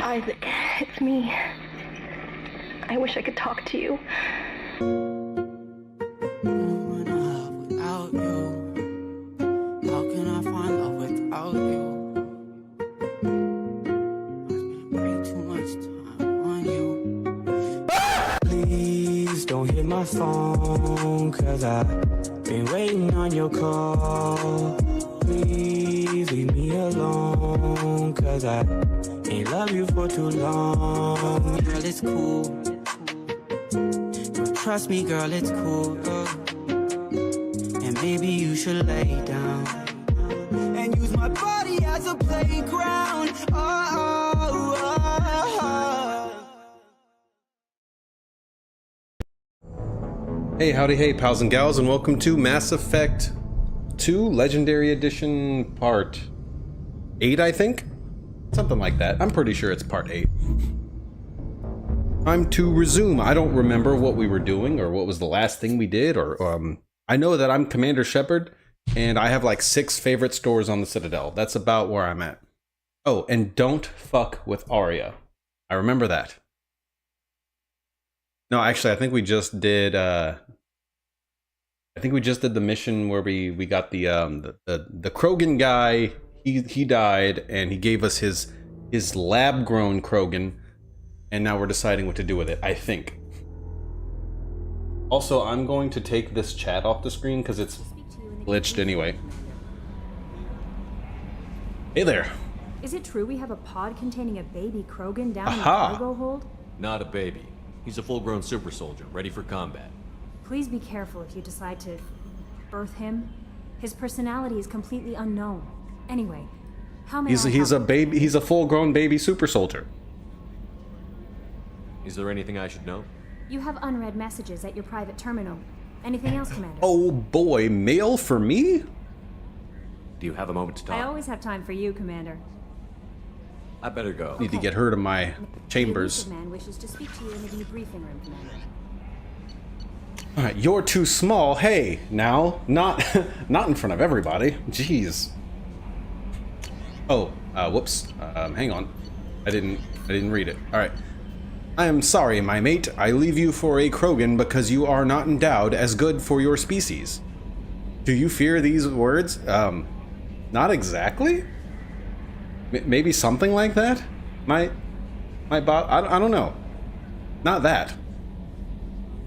Isaac, it's me. I wish I could talk to you. Without you, how can I find love without you? I spent way too much time on you. Please don't hit my phone, 'cause I've been waiting on your call. Please leave me alone, 'cause I ain't love you for too long. Girl, it's cool. Trust me, girl, it's cool. And maybe you should lay down and use my body as a playground. Hey, howdy, hey, pals and gals, and welcome to Mass Effect 2 Legendary Edition Part 8, I think? Something like that. I'm pretty sure it's Part 8. Time to resume. I don't remember what we were doing or what was the last thing we did, or I know that I'm Commander Shepard and I have like 6 favorite stores on the Citadel. That's about where I'm at. Oh, and don't fuck with Arya. I remember that. No, actually, I think we just did the mission where we got the Krogan guy. He died and he gave us his lab grown Krogan. And now we're deciding what to do with it, I think. Also, I'm going to take this chat off the screen because it's glitched anyway. Hey there. Is it true we have a pod containing a baby Krogan down in the Aha. cargo hold? Not a baby. He's a full-grown super soldier, ready for combat. Please be careful if you decide to birth him. His personality is completely unknown. Anyway, how may He's a baby. He's a full-grown baby super soldier. Is there anything I should know? You have unread messages at your private terminal. Anything else, Commander? Oh boy, mail for me? Do you have a moment to talk? I always have time for you, Commander. I better go. Need to get her to my chambers. The man wishes to speak to you in the debriefing room, Commander. Alright, you're too small. Hey, now, not in front of everybody. Jeez. Oh, whoops. Hang on. I didn't read it. Alright. I am sorry, my mate. I leave you for a Krogan because you are not endowed as good for your species. Do you fear these words? Not exactly? Maybe something like that? My bot? I don't know. Not that.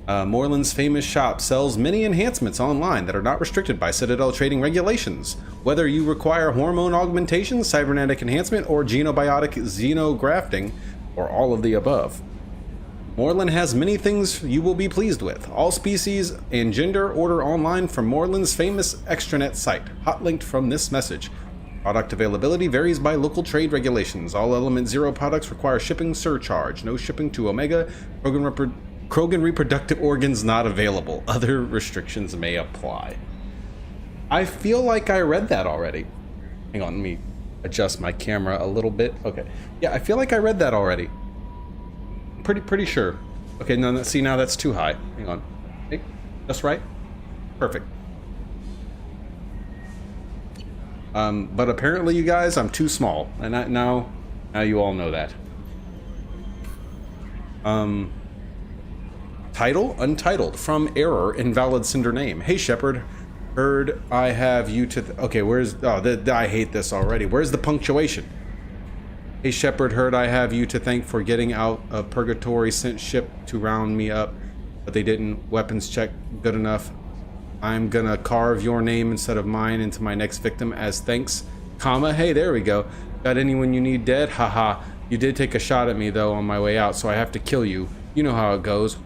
Moreland's famous shop sells many enhancements online that are not restricted by Citadel trading regulations. Whether you require hormone augmentation, cybernetic enhancement, or genobiotic xenografting, or all of the above. Moreland has many things you will be pleased with. All species and gender order online from Moreland's famous extranet site. Hot linked from this message. Product availability varies by local trade regulations. All Element Zero products require shipping surcharge. No shipping to Omega. Krogan reproductive organs not available. Other restrictions may apply. I feel like I read that already. Hang on, let me adjust my camera a little bit. Okay. Yeah, I feel like I read that already. Pretty sure. Okay, no, see, now that's too high. Hang on. Hey, just right? Perfect. But apparently, you guys, I'm too small. And now you all know that. Title? Untitled. From Error, Invalid Sender Name. Hey, Shepard. Heard I have you to... Okay, where's... Oh, I hate this already. Where's the punctuation? Hey, Shepard. Heard I have you to thank for getting out of Purgatory. Sent ship to round me up, but they didn't. Weapons check good enough. I'm gonna carve your name instead of mine into my next victim as thanks. Comma. Hey, there we go. Got anyone you need dead? Haha. You did take a shot at me, though, on my way out, so I have to kill you. You know how it goes.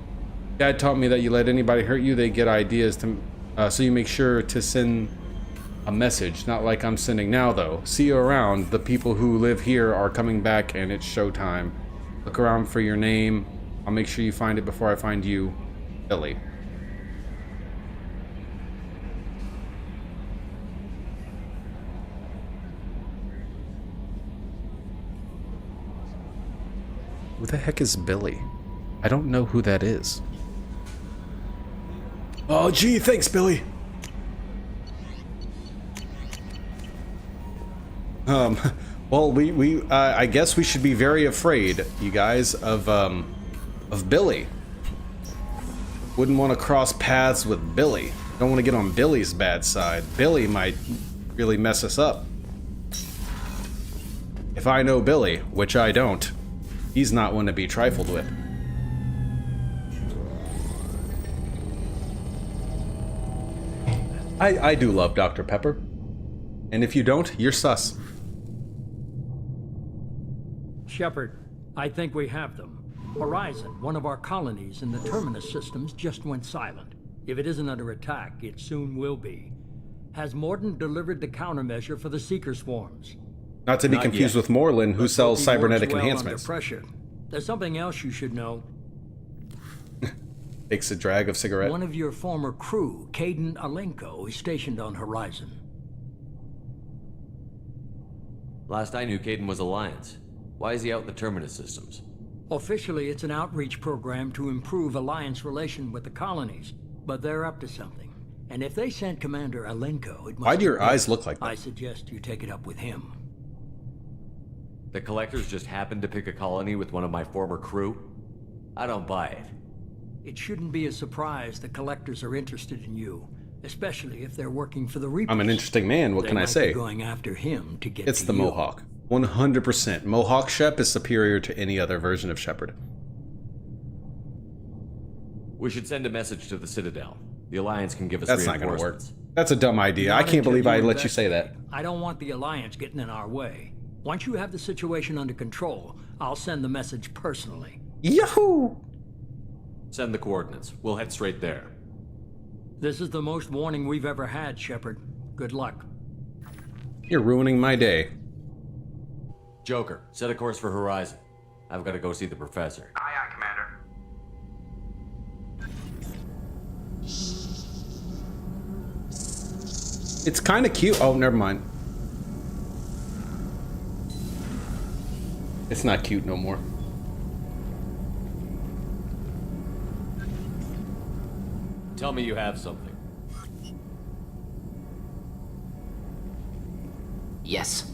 Dad taught me that you let anybody hurt you, they get ideas to... so you make sure to send a message. Not like I'm sending now, though. See you around. The people who live here are coming back, and it's showtime. Look around for your name. I'll make sure you find it before I find you. Billy. Who the heck is Billy? I don't know who that is. Oh, gee, thanks, Billy. Well, I guess we should be very afraid, you guys, of Billy. Wouldn't want to cross paths with Billy. Don't want to get on Billy's bad side. Billy might really mess us up. If I know Billy, which I don't, he's not one to be trifled with. I do love Dr. Pepper. And if you don't, you're sus. Shepard, I think we have them. Horizon, one of our colonies in the Terminus systems, just went silent. If it isn't under attack, it soon will be. Has Mordin delivered the countermeasure for the Seeker swarms? Not to be confused with Moreland, who sells He cybernetic works well enhancements. Under pressure. There's something else you should know. Takes a drag of cigarette. One of your former crew, Kaidan Alenko, is stationed on Horizon. Last I knew, Kaidan was Alliance. Why is he out in the Terminus systems? Officially, it's an outreach program to improve Alliance relation with the colonies, but they're up to something. And if they sent Commander Alenko, it must Why do your be eyes look like that? I suggest you take it up with him. The Collectors just happened to pick a colony with one of my former crew? I don't buy it. It shouldn't be a surprise the Collectors are interested in you, especially if they're working for the Reapers. I'm an interesting man, what They can I might say? be going after him to get It's to the you. Mohawk. 100%. Mohawk Shep is superior to any other version of Shepard. We should send a message to the Citadel. The Alliance can give us That's not gonna work. reinforcements. That's a dumb idea. I Not can't until believe I you let you say that. investigate. I don't want the Alliance getting in our way. Once you have the situation under control, I'll send the message personally. Yahoo! Send the coordinates. We'll head straight there. This is the most warning we've ever had, Shepard. Good luck. You're ruining my day. Joker, set a course for Horizon. I've got to go see the Professor. Aye, aye, Commander. It's kind of cute. Oh, never mind. It's not cute no more. Tell me you have something. Yes.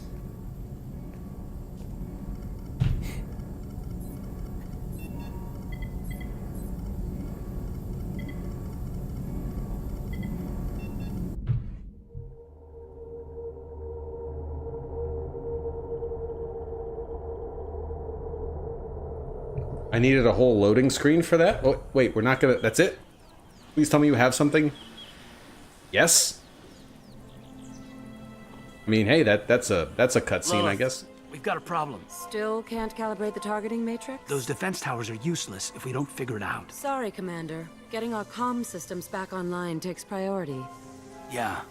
I needed a whole loading screen for that? Oh, wait, we're not gonna... That's it? Please tell me you have something. Yes? I mean, hey, that's a cutscene, I guess. We've got a problem. Still can't calibrate the targeting matrix? Those defense towers are useless if we don't figure it out. Sorry, Commander. Getting our comm systems back online takes priority. Yeah.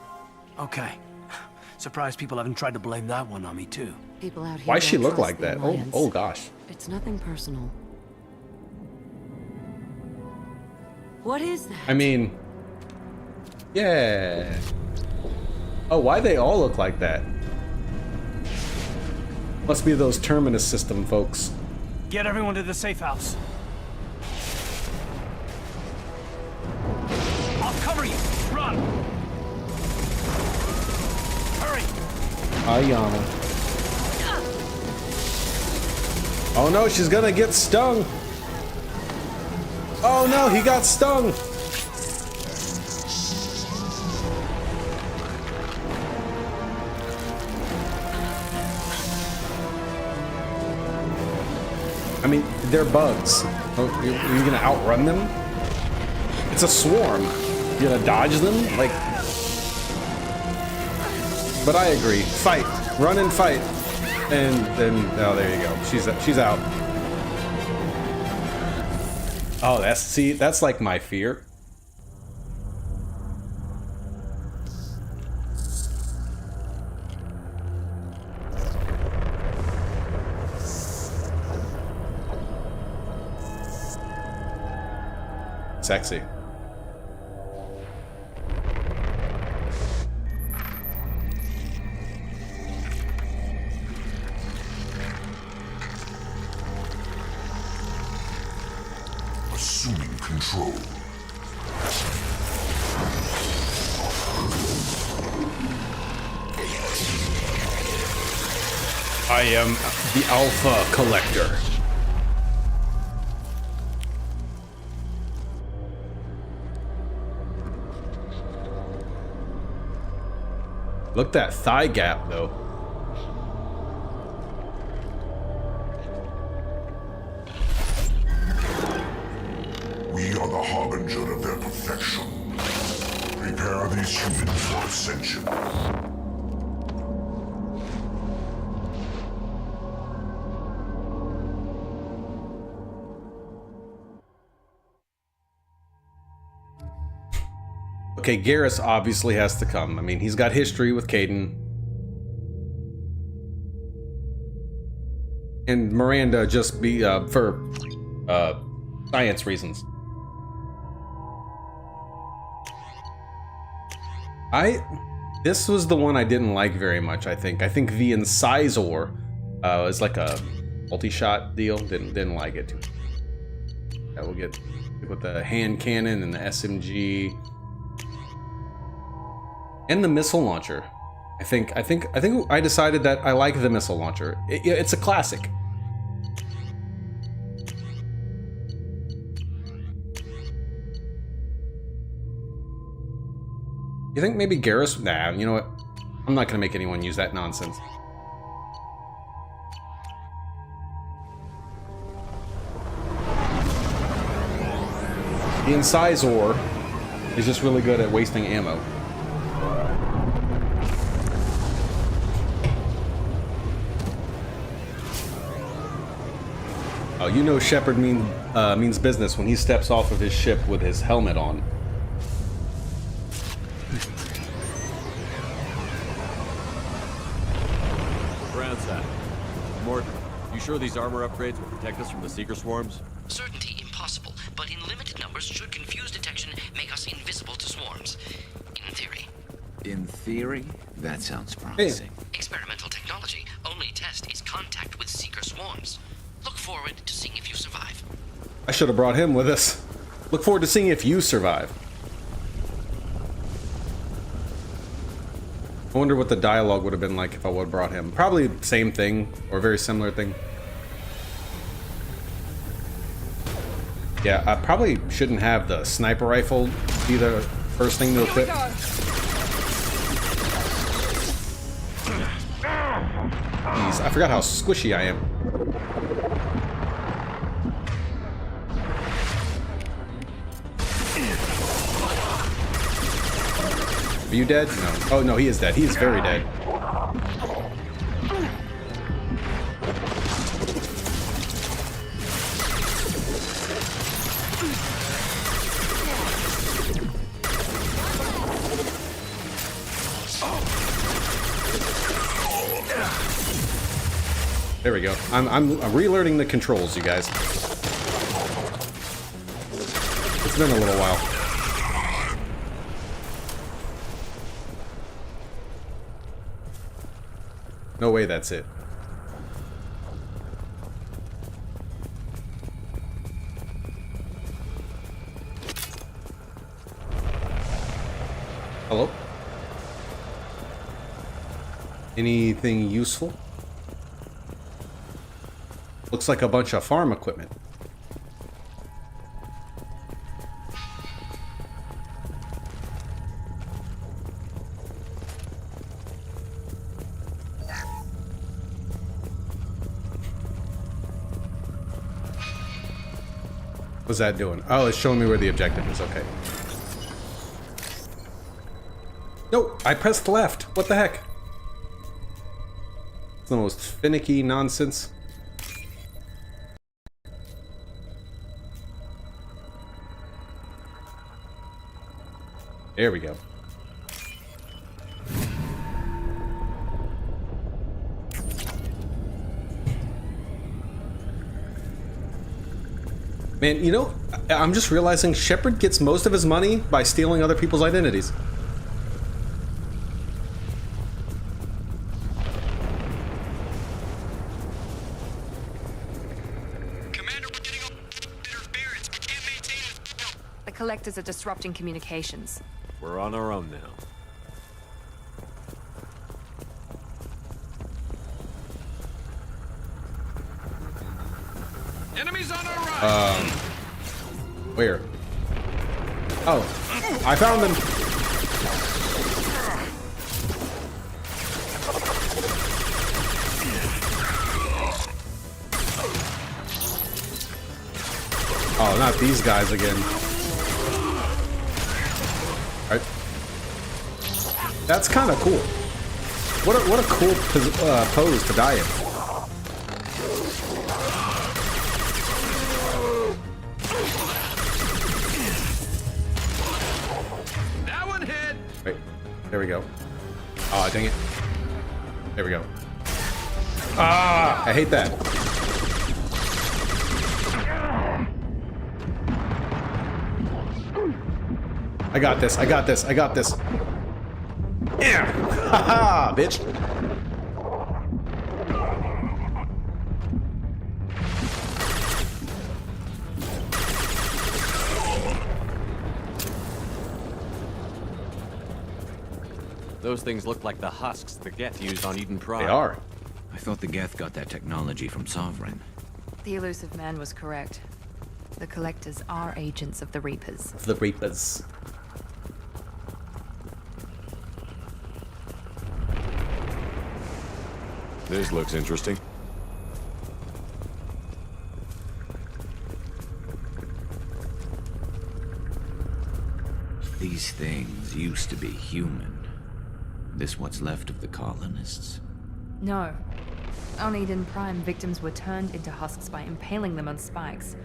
Okay. Surprised people haven't tried to blame that one on me, too. People out here Why she don't look trust like the that? Alliance. Oh gosh. It's nothing personal. What is that? I mean... Yeah. Oh, why they all look like that? Must be those Terminus system folks. Get everyone to the safe house. I'll cover you. Run. Hurry. Ayana. Oh no, she's gonna get stung. Oh no, he got stung. I mean, they're bugs. Oh, you're gonna outrun them? It's a swarm. You're gonna dodge them? Like... But I agree. Fight. Run and fight. And then... Oh, there you go. She's out. Oh, that's like my fear. Sexy. Assuming control. I am the Alpha Collector. Look at that thigh gap, though. We are the harbinger of their perfection. Prepare these humans for ascension. Okay, Garrus obviously has to come. I mean, he's got history with Kaidan. And Miranda just be for science reasons. This was the one I didn't like very much, I think. I think the Incisor is like a multi-shot deal. Didn't like it. Yeah, we'll get with the hand cannon and the SMG. And the missile launcher. I think I decided that I like the missile launcher. It's a classic. You think maybe Garrus? Nah, you know what? I'm not gonna make anyone use that nonsense. The Incisor is just really good at wasting ammo. Oh, you know Shepard means business when he steps off of his ship with his helmet on. Brownsack. Mordin, you sure these armor upgrades will protect us from the Seeker swarms? Certainty impossible, but in limited numbers should confuse detection, make us invisible to swarms. In theory. In theory? That sounds promising. Hey. Experimental technology. Only test is contact with Seeker swarms. Look forward to seeing if you survive. I should have brought him with us. Look forward to seeing if you survive. I wonder what the dialogue would have been like if I would have brought him. Probably same thing, or a very similar thing. Yeah, I probably shouldn't have the sniper rifle be the first thing to equip. Jeez, I forgot how squishy I am. Are you dead? No. Oh no, he is dead. He is very dead. There we go. I'm relearning the controls, you guys. It's been a little while. No way that's it. Hello? Anything useful? Looks like a bunch of farm equipment. What's that doing? Oh, it's showing me where the objective is. Okay. No, I pressed left. What the heck? It's the most finicky nonsense. There we go. Man, you know, I'm just realizing Shepard gets most of his money by stealing other people's identities. Commander, we're getting all interference. We can't maintain it. The Collectors are disrupting communications. We're on our own now. Enemies on our right. Where? Oh, I found them. Oh, not these guys again. All right. That's kind of cool. What a cool pose to die in. That one hit. Wait, there we go. Oh, dang it. There we go. Ah, I hate that. I got this, I got this, I got this. Yeah! Haha, bitch! Those things look like the husks the Geth used on Eden Prime. They are. I thought the Geth got that technology from Sovereign. The elusive man was correct. The Collectors are agents of the Reapers. The Reapers. This looks interesting. These things used to be human. This what's left of the colonists? No. On Eden Prime, victims were turned into husks by impaling them on spikes.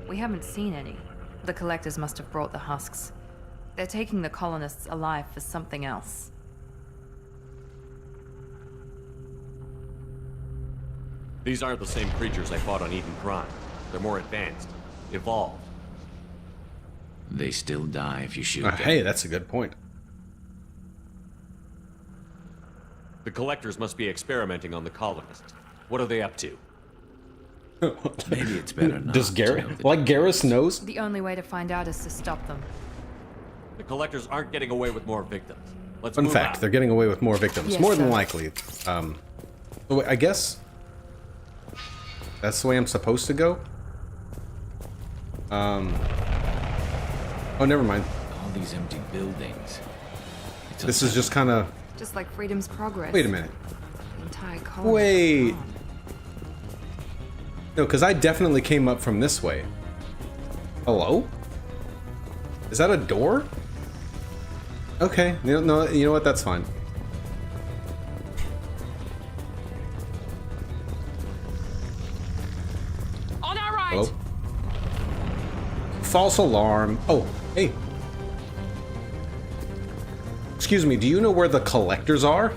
We haven't seen any. The Collectors must have brought the husks. They're taking the colonists alive for something else. These aren't the same creatures I fought on Eden Prime. They're more advanced, evolved. They still die if you shoot them. Hey, that's a good point. The Collectors must be experimenting on the colonists. What are they up to? Maybe it's better not. Does Garrus, like Garrus knows? The only way to find out is to stop them. The Collectors aren't getting away with more victims. Let's Fun move fact, out. they're getting away with more victims. Yes, more than sir. likely. So I guess that's the way I'm supposed to go. Oh, never mind. All these empty buildings. This is just kind of. Just like Freedom's Progress. Wait a minute. The entire colony. Wait. No, because I definitely came up from this way. Hello? Is that a door? Okay. You know what? That's fine. On our right. Hello? False alarm. Oh, hey. Excuse me, do you know where the Collectors are?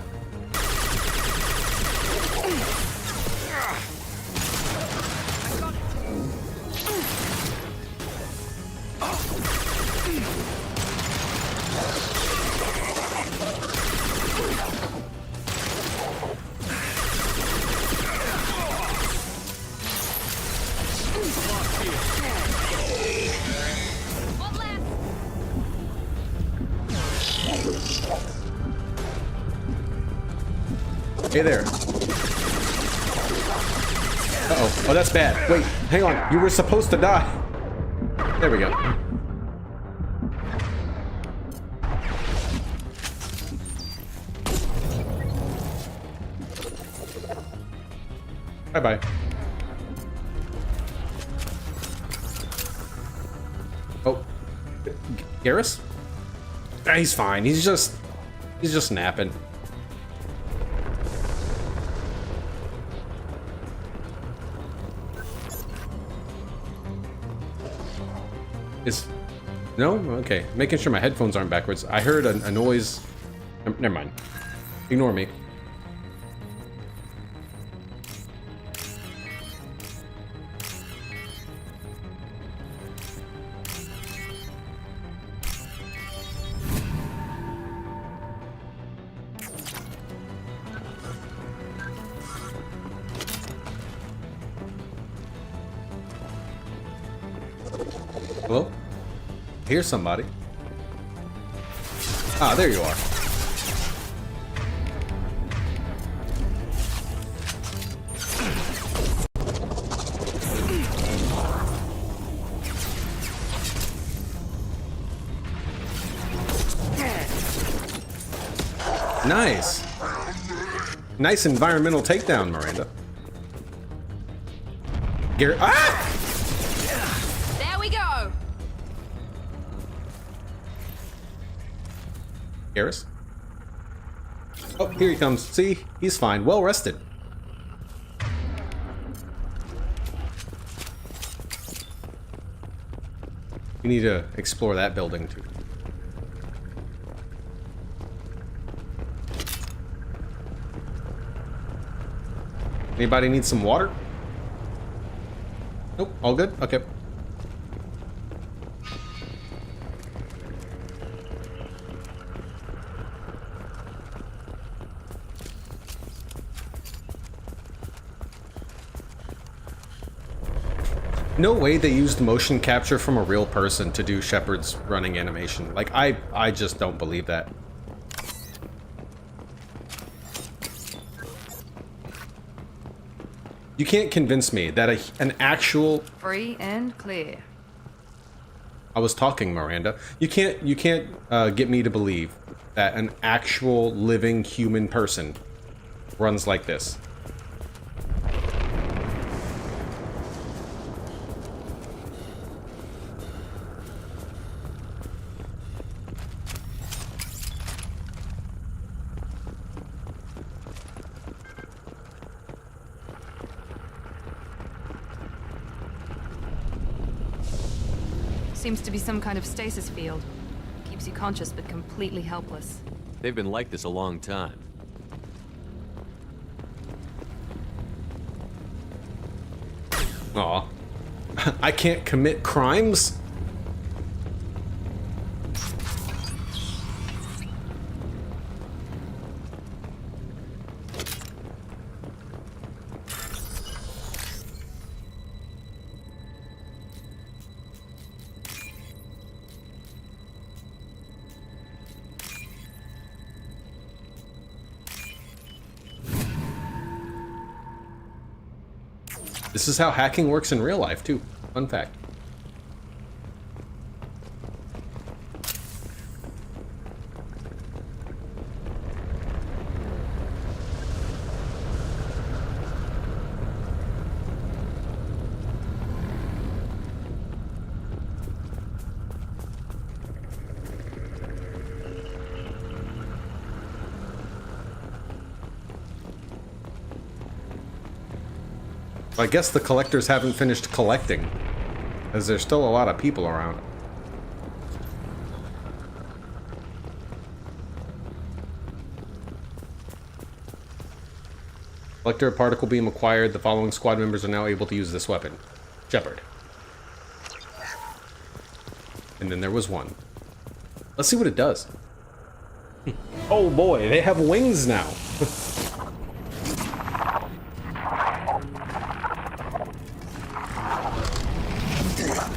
Hey there. Uh-oh. Oh, that's bad. Wait, hang on. You were supposed to die. There we go. Bye-bye. Oh. Garrus? Ah, he's fine. He's just napping. No? Okay. Making sure my headphones aren't backwards. I heard a noise. Never mind. Ignore me. Hello? Here's somebody. Ah, there you are. Nice. Nice environmental takedown, Miranda. Garrett. Ah! There we go. Garrus? Oh, here he comes. See? He's fine. Well rested. We need to explore that building too. Anybody need some water? Nope, all good? Okay. No way they used motion capture from a real person to do Shepard's running animation. Like, I just don't believe that. You can't convince me that an actual... Free and clear. I was talking, Miranda. You can't get me to believe that an actual living human person runs like this. Seems to be some kind of stasis field. Keeps you conscious but completely helpless. They've been like this a long time. Aw. I can't commit crimes? This is how hacking works in real life, too. Fun fact. I guess the collectors haven't finished collecting, as there's still a lot of people around. Collector particle beam acquired. The following squad members are now able to use this weapon. Shepard. And then there was one. Let's see what it does. Oh boy, they have wings now.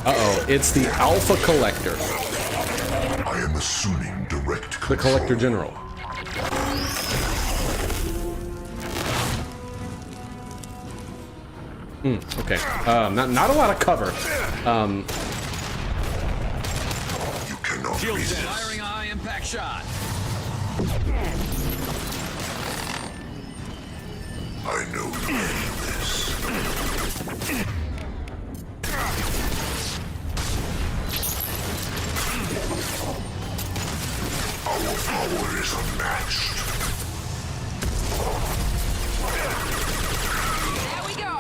Uh-oh, it's the Alpha Collector. I am assuming direct control. The Collector General. Okay. Not a lot of cover. You cannot resist. Firing a high impact shot. I know you need this. Our power is unmatched. There we go.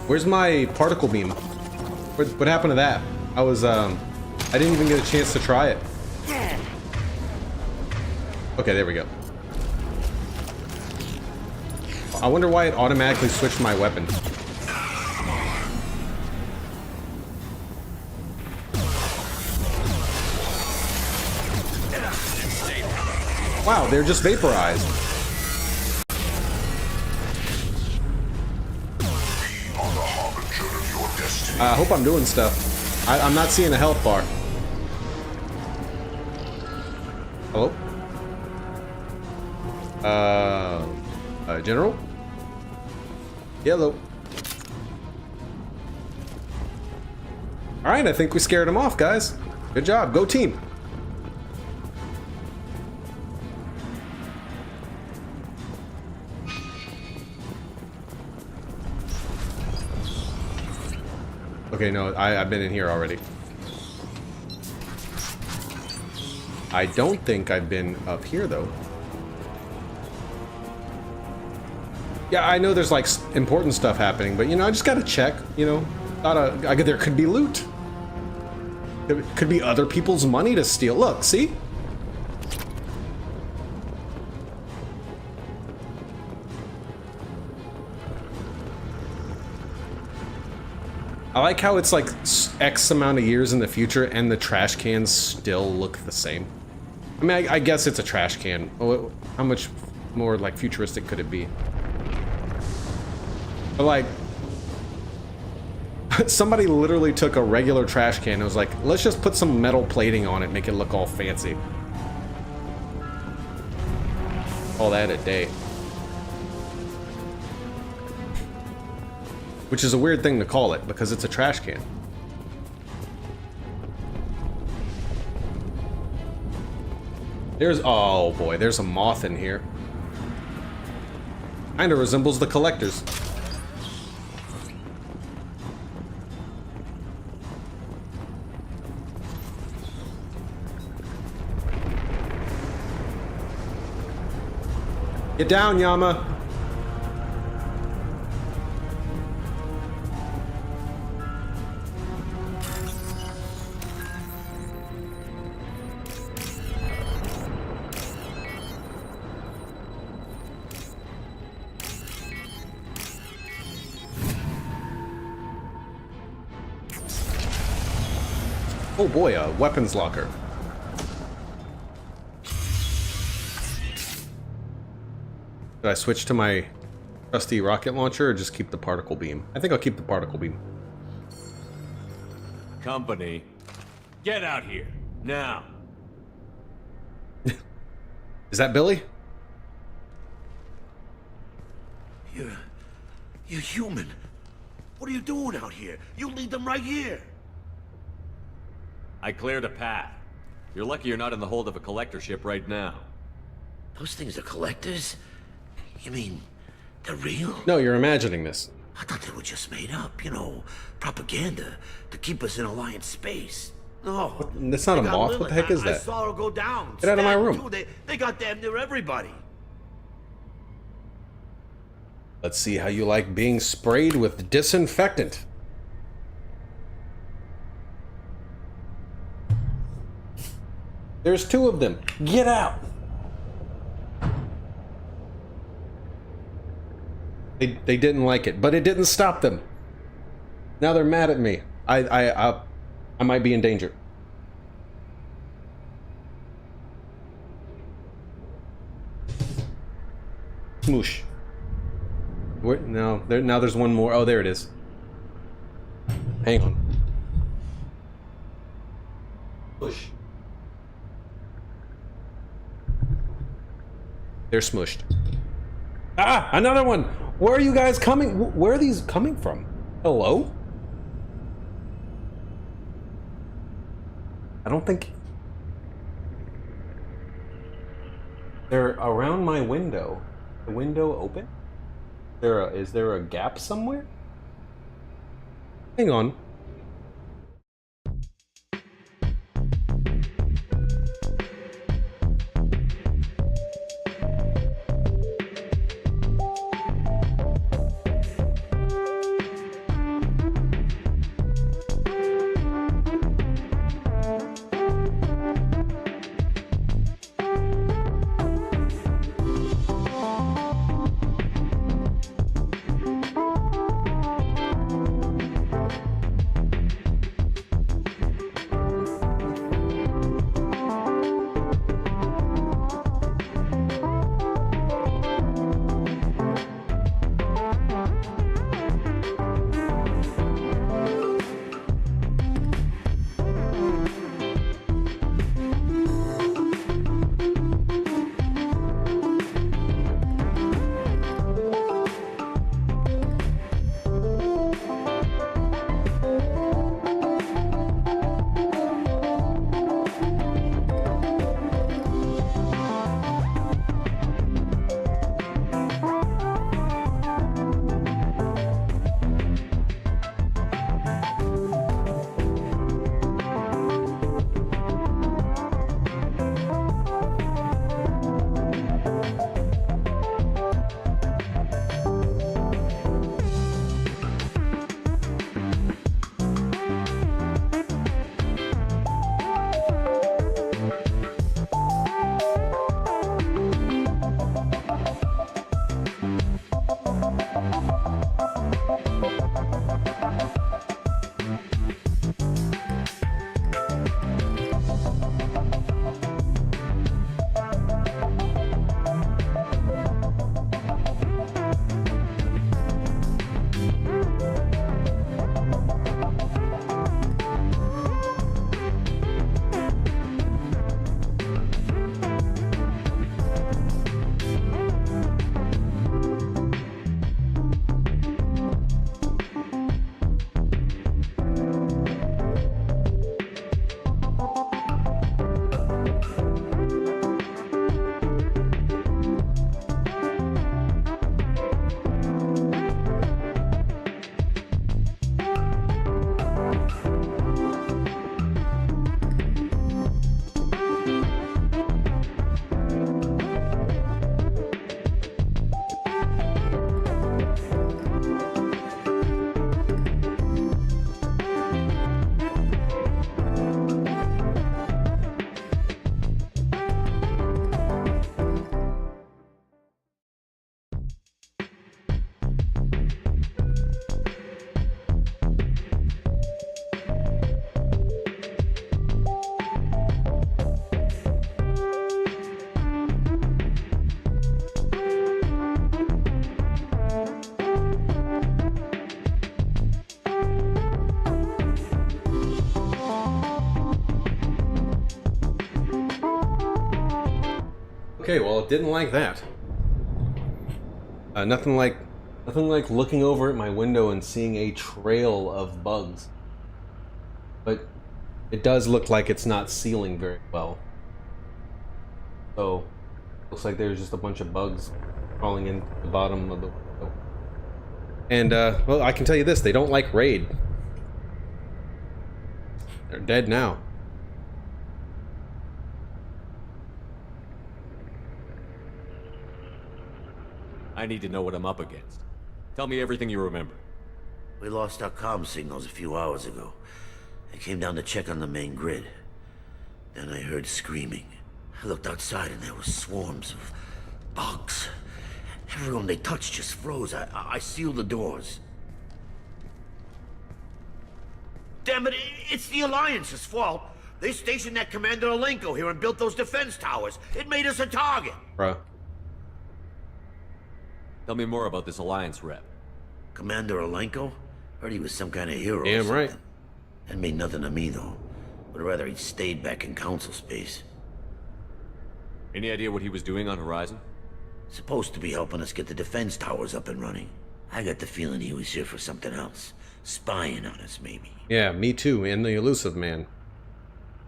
Where's my particle beam? What happened to that? I didn't even get a chance to try it. Okay, there we go. I wonder why it automatically switched my weapon. Wow, they're just vaporized. I hope I'm doing stuff. I'm not seeing a health bar. Hello? General? Hello. Alright, I think we scared him off, guys. Good job. Go team. Okay, no, I've been in here already. I don't think I've been up here, though. Yeah, I know there's, like, important stuff happening, but, you know, I just gotta check, you know. There could be loot. There could be other people's money to steal. Look, see? I like how it's like X amount of years in the future and the trash cans still look the same. I mean, I guess it's a trash can. How much more like futuristic could it be? But like, somebody literally took a regular trash can and was like, let's just put some metal plating on it, make it look all fancy. All that a day. Which is a weird thing to call it, because it's a trash can. Oh boy, there's a moth in here. Kinda resembles the collectors. Get down, Yama. Oh boy, a weapons locker. Should I switch to my trusty rocket launcher or just keep the particle beam? I think I'll keep the particle beam. Company, get out here, now. Is that Billy? You're human. What are you doing out here? You lead them right here. I cleared a path. You're lucky you're not in the hold of a collector ship right now. Those things are collectors? You mean, they're real? No, you're imagining this. I thought they were just made up, you know, propaganda to keep us in Alliance space. No. That's not a moth? What the heck is that? I saw her go down. Get out of my room. They got damn near everybody. Let's see how you like being sprayed with disinfectant. There's 2 of them. Get out. They didn't like it, but it didn't stop them. Now they're mad at me. I might be in danger. Smoosh. Where, no, now there's one more. Oh, there it is. Hang on. Push. They're smushed. Ah, another one. Where are you guys coming? Where are these coming from? Hello? I don't think they're around my window. The window open? Is there a gap somewhere? Hang on. Okay, well, it didn't like that. Nothing like looking over at my window and seeing a trail of bugs. But it does look like it's not sealing very well. So, looks like there's just a bunch of bugs crawling in the bottom of the window. And, well, I can tell you this, they don't like raid. They're dead now. I need to know what I'm up against. Tell me everything you remember. We lost our comm signals a few hours ago. I came down to check on the main grid. Then I heard screaming. I looked outside and there were swarms of bugs. Everyone they touched just froze. I sealed the doors. Damn it, it's the Alliance's fault. They stationed that Commander Alenko here and built those defense towers. It made us a target. Bruh. Tell me more about this Alliance rep. Commander Alenko? Heard he was some kind of hero. Damn right. That mean nothing to me, though. Would rather he'd stayed back in Council space. Any idea what he was doing on Horizon? Supposed to be helping us get the defense towers up and running. I got the feeling he was here for something else. Spying on us, maybe. Yeah, me too, and the Elusive Man.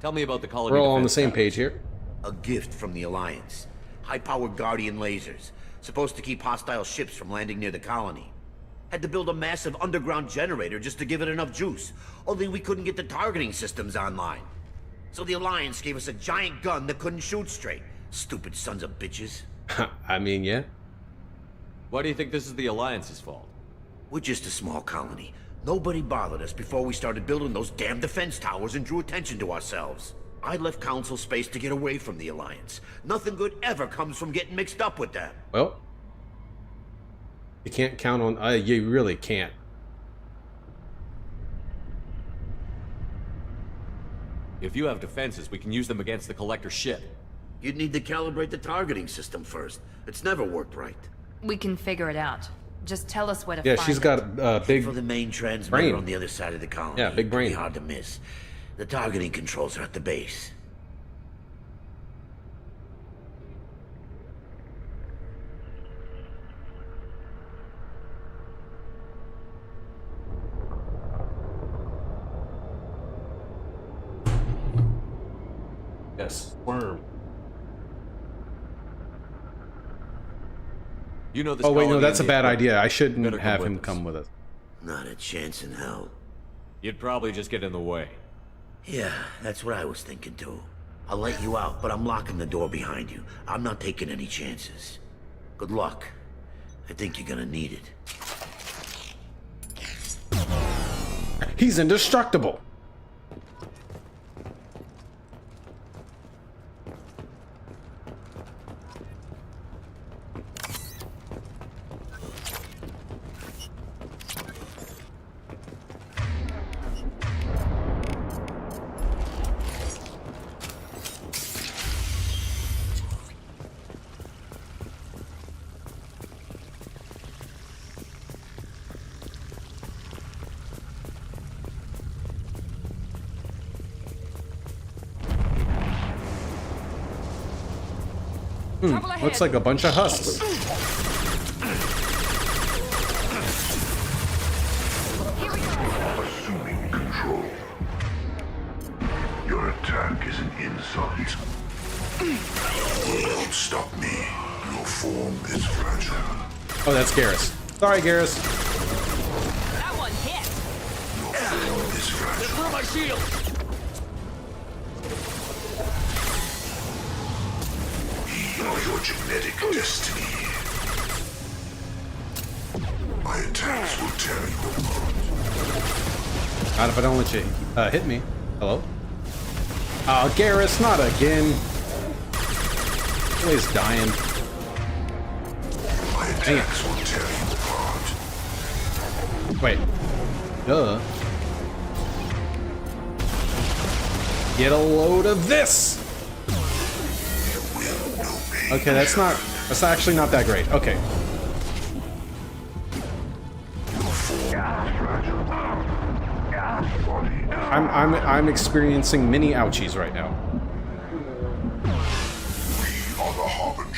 Tell me about the colony. We're all on the same page here. A gift from the Alliance. High-powered Guardian lasers. Supposed to keep hostile ships from landing near the colony. Had to build a massive underground generator just to give it enough juice. Only we couldn't get the targeting systems online. So the Alliance gave us a giant gun that couldn't shoot straight. Stupid sons of bitches. I mean, yeah. Why do you think this is the Alliance's fault? We're just a small colony. Nobody bothered us before we started building those damn defense towers and drew attention to ourselves. I left Council space to get away from the Alliance. Nothing good ever comes from getting mixed up with them. Well, you can't count on... you really can't. If you have defenses, we can use them against the Collector ship. You'd need to calibrate the targeting system first. It's never worked right. We can figure it out. Just tell us where to Yeah, find she's it. got a big for the main transmitter brain on the other side of the colony. Yeah, big brain. Pretty hard to miss. The targeting controls are at the base. Yes, worm. You know this. Oh wait, no, colony that's a and the bad equipment. idea. I shouldn't Better have come him with us. come with us. Not a chance in hell. You'd probably just get in the way. Yeah, that's what I was thinking too. I'll let you out, but I'm locking the door behind you. I'm not taking any chances. Good luck. I think you're gonna need it. He's indestructible. Looks like a bunch of husks. Assuming control. Your attack is an insult. Don't stop me. Your form is fragile. Oh, that's Garrus. Sorry, Garrus. That one hit. Your form is fragile. Through my shield. We are your genetic destiny. My attacks will tear you apart. Not if I don't let you hit me. Hello? Oh, Garrus, not again. Always dying. My attacks will tear you apart. Wait. Duh. Get a load of this! Okay, that's actually not that great. Okay. I'm experiencing many ouchies right now. We are the Harbinger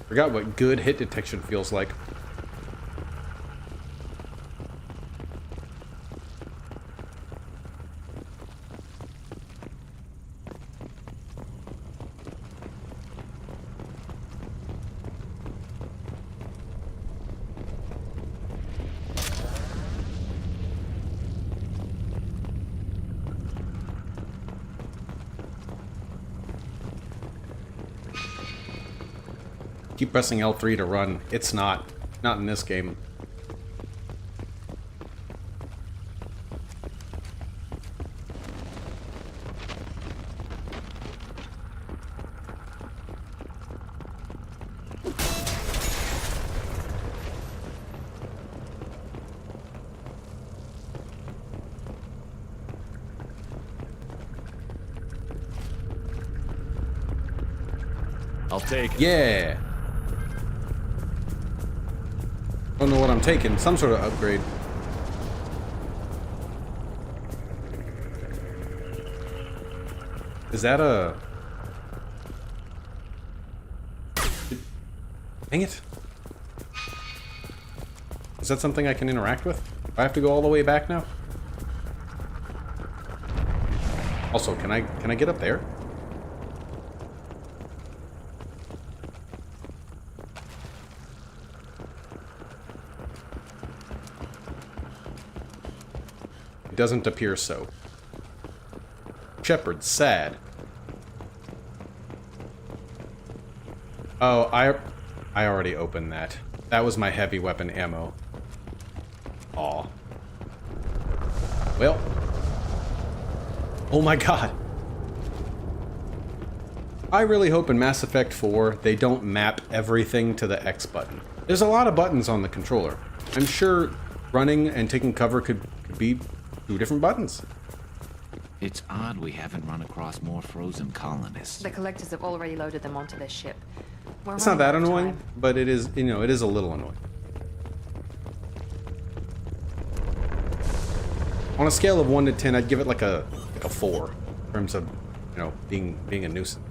Forgot what good hit detection feels like. Keep pressing L3 to run. It's not. Not in this game. I'll take it. Yeah. Don't know what I'm taking. Some sort of upgrade. Is that a... Dang it. Is that something I can interact with? Do I have to go all the way back now? Also, can I get up there? Doesn't appear so. Shepard, sad. Oh, I already opened that. That was my heavy weapon ammo. Aw. Well. Oh my god. I really hope in Mass Effect 4 they don't map everything to the X button. There's a lot of buttons on the controller. I'm sure running and taking cover could be 2 different buttons. It's odd we haven't run across more frozen colonists. The collectors have already loaded them onto their ship. It's not that annoying, but it is, you know, it is a little annoying. On a scale of 1 to 10, I'd give it like a 4 in terms of, you know, being a nuisance.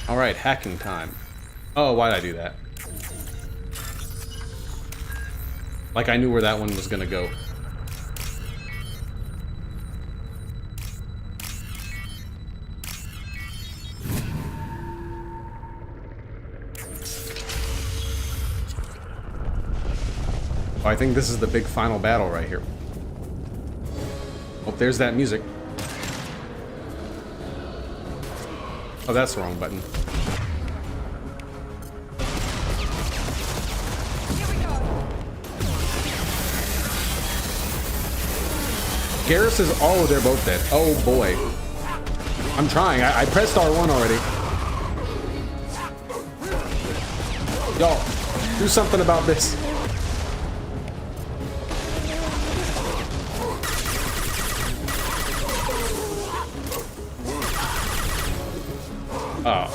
Alright, hacking time. Oh, why'd I do that? Like I knew where that one was gonna go. Oh, I think this is the big final battle right here. Oh, there's that music. Oh, that's the wrong button. Garrus is... Oh, they're both dead. Oh, boy. I'm trying. I pressed R1 already. Y'all, do something about this.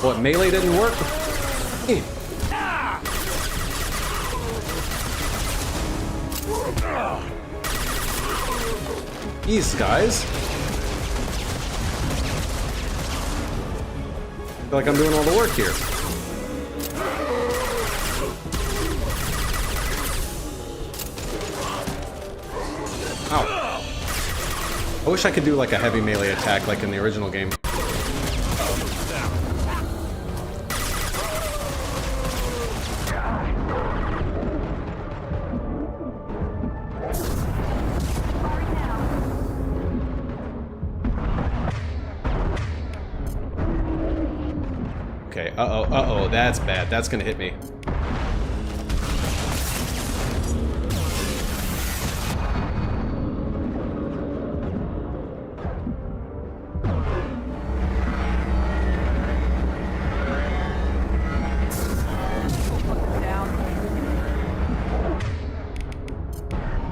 What, melee didn't work? These guys. I feel like I'm doing all the work here. Ow. I wish I could do like a heavy melee attack like in the original game. Okay, uh-oh, that's bad. That's gonna hit me.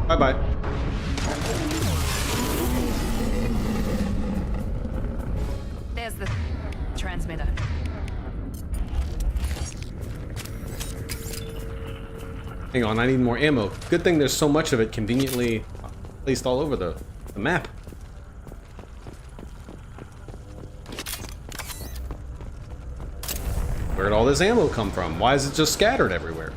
Bye-bye. Hang on, I need more ammo. Good thing there's so much of it conveniently placed all over the map. Where'd all this ammo come from? Why is it just scattered everywhere?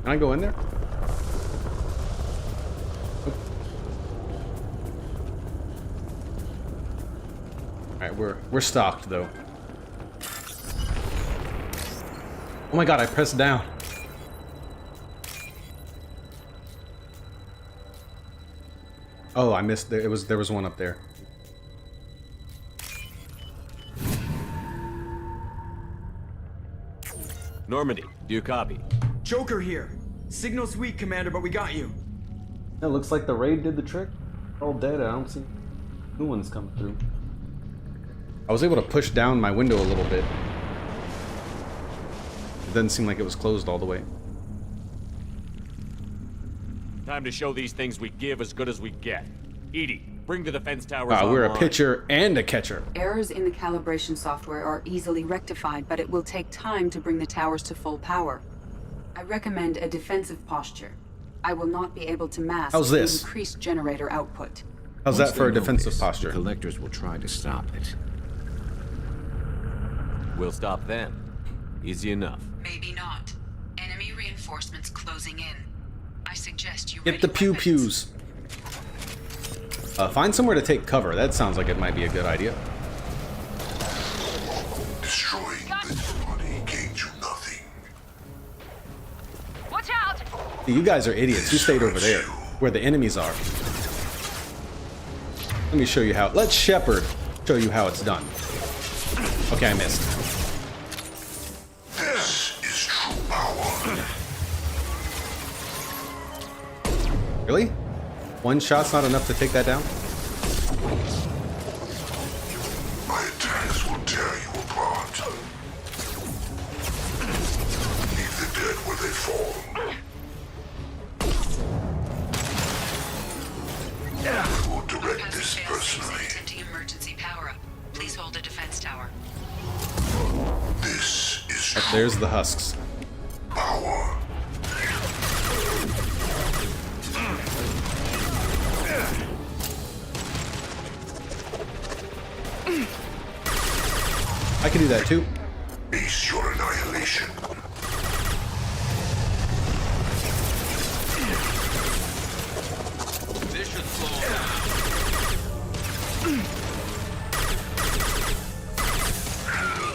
Can I go in there? Alright, we're stocked though. Oh my god, I pressed down. Oh, I missed there was one up there. Normandy, do you copy? Joker here. Signal's weak, Commander, but we got you. It looks like the raid did the trick. They're all dead. I don't see new ones coming through. I was able to push down my window a little bit. It doesn't seem like it was closed all the way. Time to show these things we give as good as we get. EDI, bring the defense towers We're online. a pitcher and a catcher. Errors in the calibration software are easily rectified, but it will take time to bring the towers to full power. I recommend a defensive posture. I will not be able to mask How's this? increased generator output. How's that for a defensive posture? The collectors will try to stop it. We'll stop them. Easy enough. Maybe not. Enemy reinforcements closing in. I suggest you Get the pew-pews. Find somewhere to take cover. That sounds like it might be a good idea. Destroying this body gains you nothing. Watch out! You guys are idiots. You stayed over there, where the enemies are. Let me show you how. Let Shepard show you how it's done. Okay, I missed. This is true power. Really? One shot's not enough to take that down? My attacks will tear you apart. Leave the dead where they fall. I will direct this personally. Attempting emergency power up. Please hold a defense tower. This is There's the husks. power. I can do that too. Ace your annihilation. This should slow down.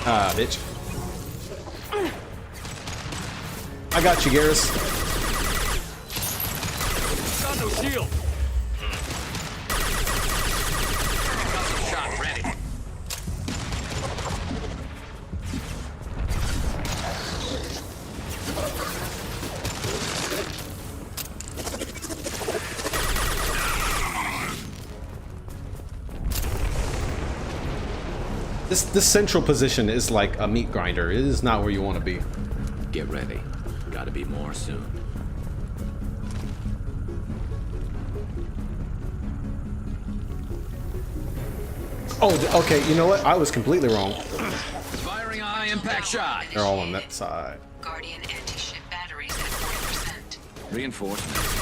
Ah, bitch. I got you, Garrus. Got no shield. Shot ready. This central position is like a meat grinder. It is not where you want to be. Get ready. Gotta be more soon. Oh, okay. You know what? I was completely wrong. Firing a high impact shot. They're all on that side. Guardian anti-ship batteries at 40%. Reinforcements.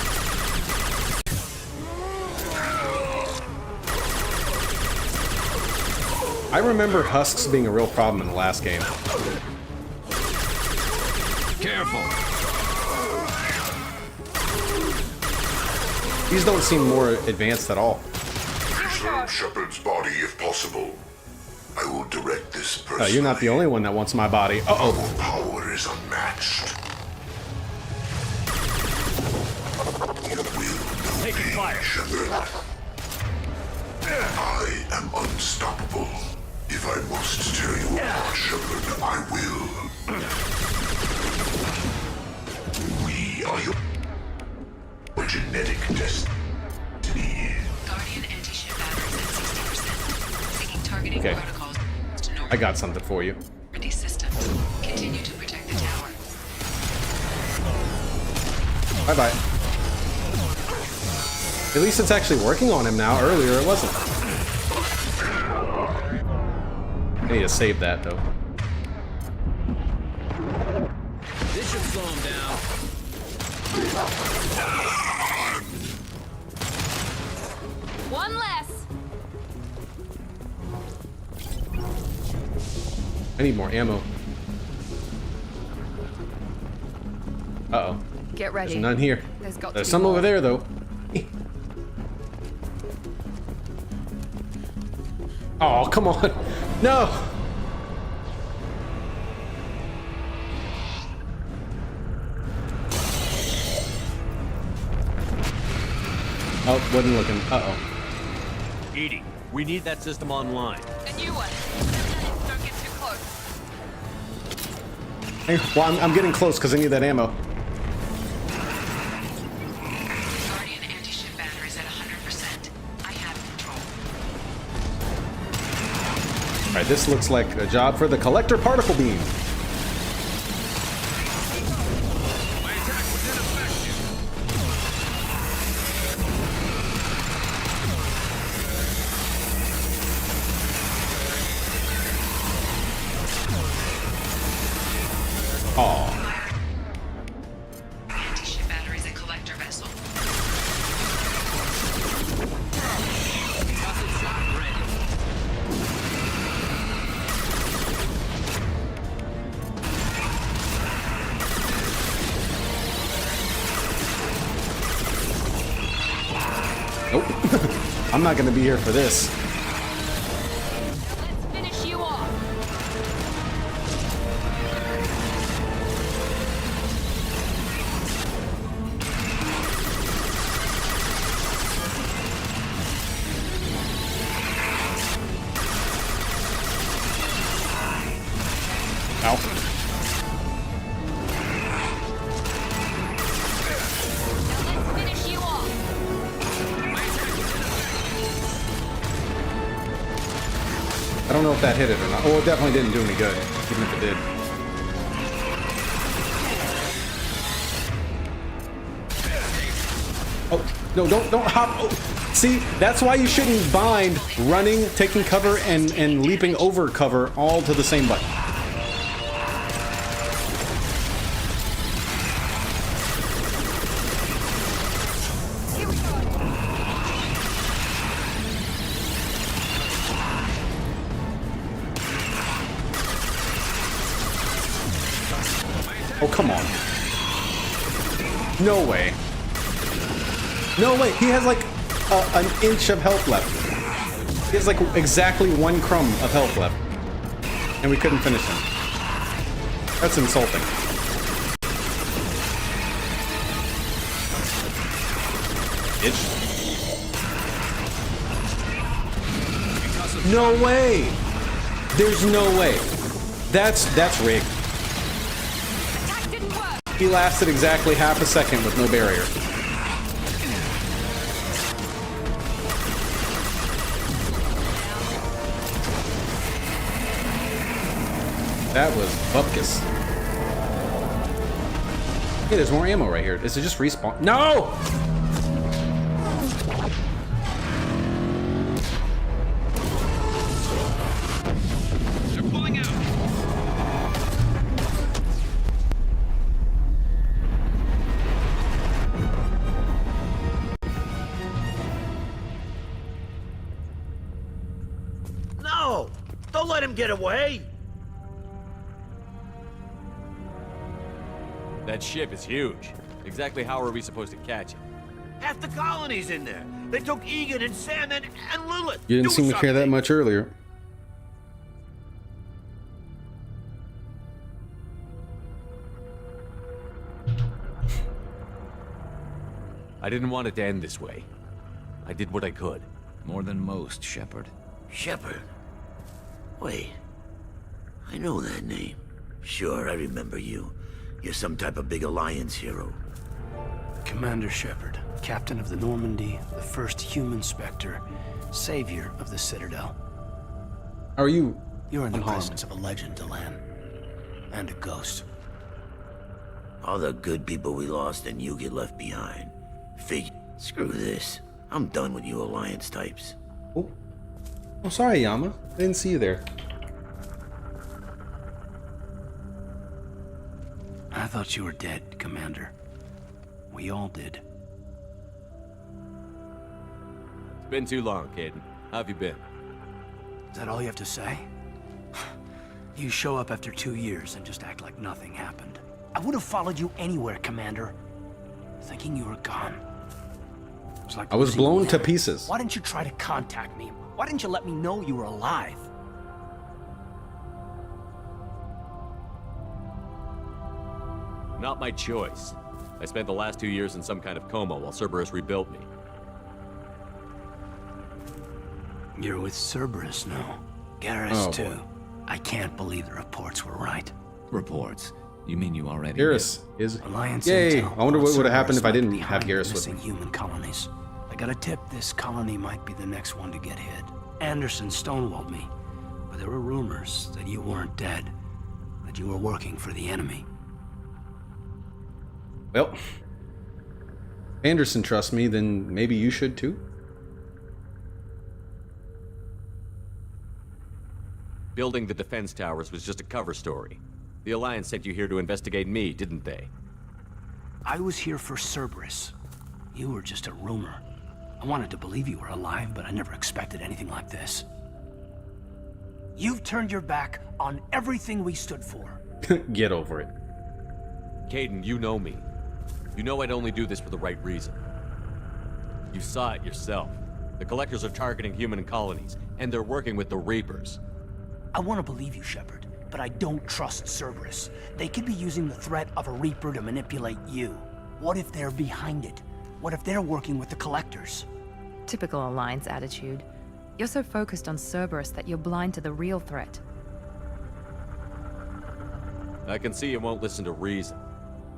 I remember husks being a real problem in the last game. Careful. These don't seem more advanced at all. Preserve Shepard's body if possible. I will direct this person. You're not the only one that wants my body. Uh-oh. Our power is unmatched. You will Taking fire. Shepard. I am unstoppable. If I must tear you apart, Shepard, I will. We are your genetic destiny. Guardian Okay. I got something for you. Systems. Continue to protect the tower. Bye-bye. At least it's actually working on him now. Earlier it wasn't. I need to save that, though. This should slow him down. One less. I need more ammo. Uh-oh. Get ready. There's none here. There's some over there, though. Oh, come on. No! Oh, wasn't looking. Uh-oh. EDI, we need that system online. A new one. Don't get too close. Hey, well, I'm getting close because I need that ammo. Guardian anti-ship batteries at 100%. I have control. Alright, this looks like a job for the collector particle beam. Anti-ship batteries at collector vessel. Nope. I'm not gonna be here for this. Let's finish you off. Ow. Let's finish you off. I don't know if that hit it or not. Oh, it definitely didn't do any good, even if it did. Oh, no, don't hop. Oh. See, that's why you shouldn't bind running, taking cover, and leaping over cover all to the same button. Oh, come on. No way. No way. He has like an inch of health left. He has like exactly 1 crumb of health left. And we couldn't finish him. That's insulting. Bitch. No way. There's no way. That's rigged. He lasted exactly half a second with no barrier. That was bupkis. Hey, there's more ammo right here. Is it just respawn? No! They're pulling out. No! Don't let him get away! That ship is huge. Exactly how are we supposed to catch it? Half the colony's in there. They took Egan and Sam and Lilith. You didn't Do seem to care that something. much earlier. I didn't want it to end this way. I did what I could. More than most, Shepard. Shepard? Wait. I know that name. Sure, I remember you. You're some type of big Alliance hero. Commander Shepard, captain of the Normandy, the first human Spectre, savior of the Citadel. How are you? You're in the unharmed? presence of a legend, Delan. And a ghost. All the good people we lost and you get left behind. Screw this. I'm done with you Alliance types. Oh, sorry, Yama. I didn't see you there. I thought you were dead, Commander. We all did. It's been too long, Kaidan. How have you been? Is that all you have to say? You show up after 2 years and just act like nothing happened. I would have followed you anywhere, Commander. Thinking you were gone. It was like I was losing a blown to limb. pieces. Why didn't you try to contact me? Why didn't you let me know you were alive? Not my choice. I spent the last 2 years in some kind of coma while Cerberus rebuilt me. You're with Cerberus now. Garrus, Oh, too. boy. I can't believe the reports were right. Reports? You mean you already Garrus is. Alliance Yay! intel I wonder what would have happened Cerberus if I might didn't be have behind Garrus with missing me. human colonies. I got a tip this colony might be the next one to get hit. Anderson stonewalled me, but there were rumors that you weren't dead, that you were working for the enemy. Well, if Anderson trusts me, then maybe you should too. Building the defense towers was just a cover story. The Alliance sent you here to investigate me, didn't they? I was here for Cerberus. You were just a rumor. I wanted to believe you were alive, but I never expected anything like this. You've turned your back on everything we stood for. Get over it. Kaidan, you know me. You know I'd only do this for the right reason. You saw it yourself. The Collectors are targeting human colonies, and they're working with the Reapers. I want to believe you, Shepard, but I don't trust Cerberus. They could be using the threat of a Reaper to manipulate you. What if they're behind it? What if they're working with the Collectors? Typical Alliance attitude. You're so focused on Cerberus that you're blind to the real threat. I can see you won't listen to reason.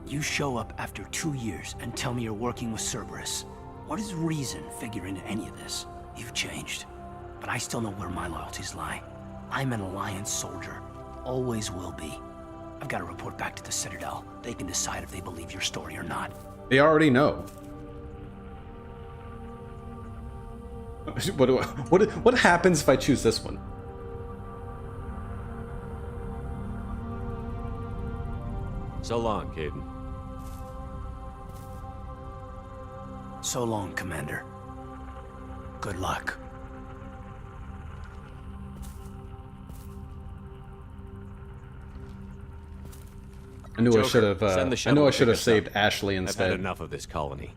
You show up after 2 years and tell me you're working with Cerberus. What does reason figure into any of this? You've changed, but I still know where my loyalties lie. I'm an Alliance soldier. Always will be. I've got to report back to the Citadel. They can decide if they believe your story or not. They already know. What happens if I choose this one? So long, Kaidan. So long, Commander. Good luck. I knew I should have. send the I shuttle knew I to should pick have us saved up. Ashley I've instead. had enough of this colony.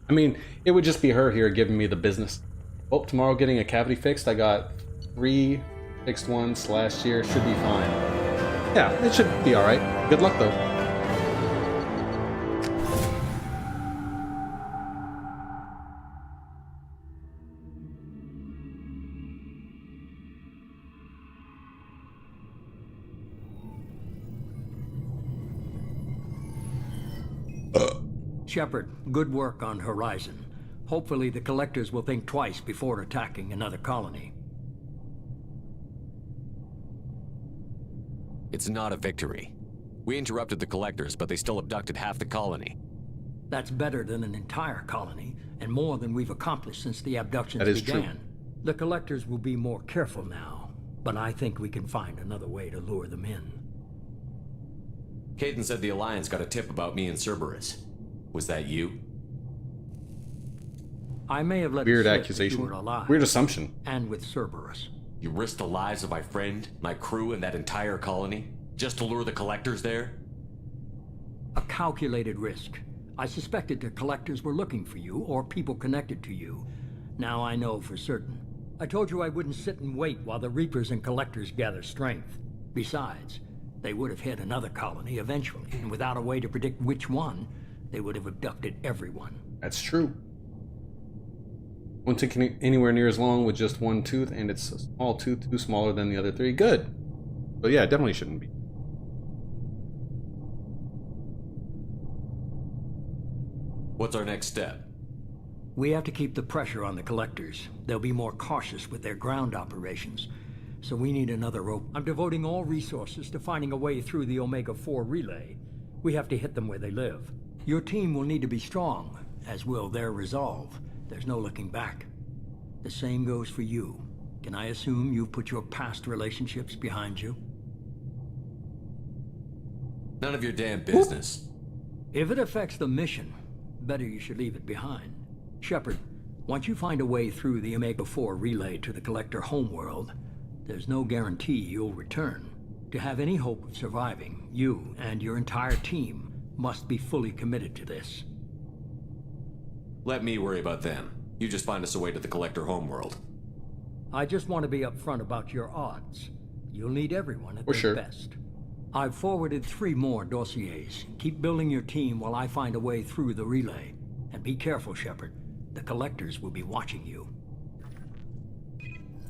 I mean, it would just be her here giving me the business. Oh, tomorrow getting a cavity fixed. I got 3 fixed ones last year. Should be fine. Yeah, it should be all right. Good luck though. Shepard, good work on Horizon. Hopefully the Collectors will think twice before attacking another colony. It's not a victory. We interrupted the Collectors, but they still abducted half the colony. That's better than an entire colony, and more than we've accomplished since the abductions That is began. true. The Collectors will be more careful now, but I think we can find another way to lure them in. Kaidan said the Alliance got a tip about me and Cerberus. Was that you? I may have let Weird it slip that accusation. you were alive, Weird assumption. and with Cerberus. You risked the lives of my friend, my crew, and that entire colony? Just to lure the Collectors there? A calculated risk. I suspected the Collectors were looking for you, or people connected to you. Now I know for certain. I told you I wouldn't sit and wait while the Reapers and Collectors gather strength. Besides, they would have hit another colony eventually, and without a way to predict which one, they would have abducted everyone. That's true. Won't take anywhere near as long with just one tooth, and it's a small tooth, too smaller than the other 3. Good. So yeah, it definitely shouldn't be. What's our next step? We have to keep the pressure on the Collectors. They'll be more cautious with their ground operations. so we need another rope. I'm devoting all resources to finding a way through the Omega-4 relay. We have to hit them where they live. Your team will need to be strong, as will their resolve. There's no looking back. The same goes for you. Can I assume you've put your past relationships behind you? None of your damn business. If it affects the mission, better you should leave it behind. Shepard, once you find a way through the Omega-4 relay to the Collector homeworld, there's no guarantee you'll return. To have any hope of surviving, you and your entire team must be fully committed to this. Let me worry about them. You just find us a way to the Collector homeworld. I just want to be upfront about your odds. You'll need everyone at their best. I've forwarded 3 more dossiers. Keep building your team while I find a way through the relay. And be careful, Shepard. The Collectors will be watching you.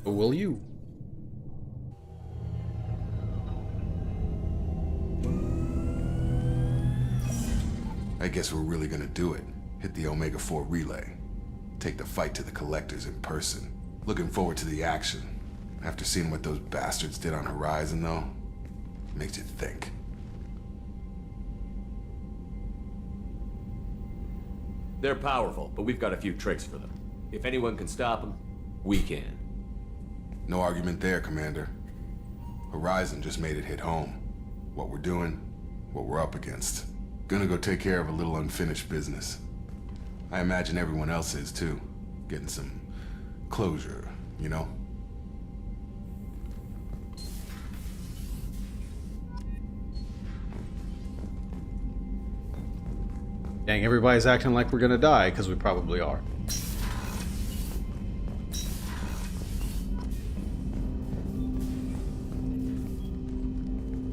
Or will you? I guess we're really gonna do it. Hit the Omega-4 relay. Take the fight to the Collectors in person. Looking forward to the action. After seeing what those bastards did on Horizon, though, makes you think. They're powerful, but we've got a few tricks for them. If anyone can stop them, we can. No argument there, Commander. Horizon just made it hit home. What we're doing, what we're up against. Gonna go take care of a little unfinished business. I imagine everyone else is, too. Getting some closure, you know? Dang, everybody's acting like we're gonna die, because we probably are.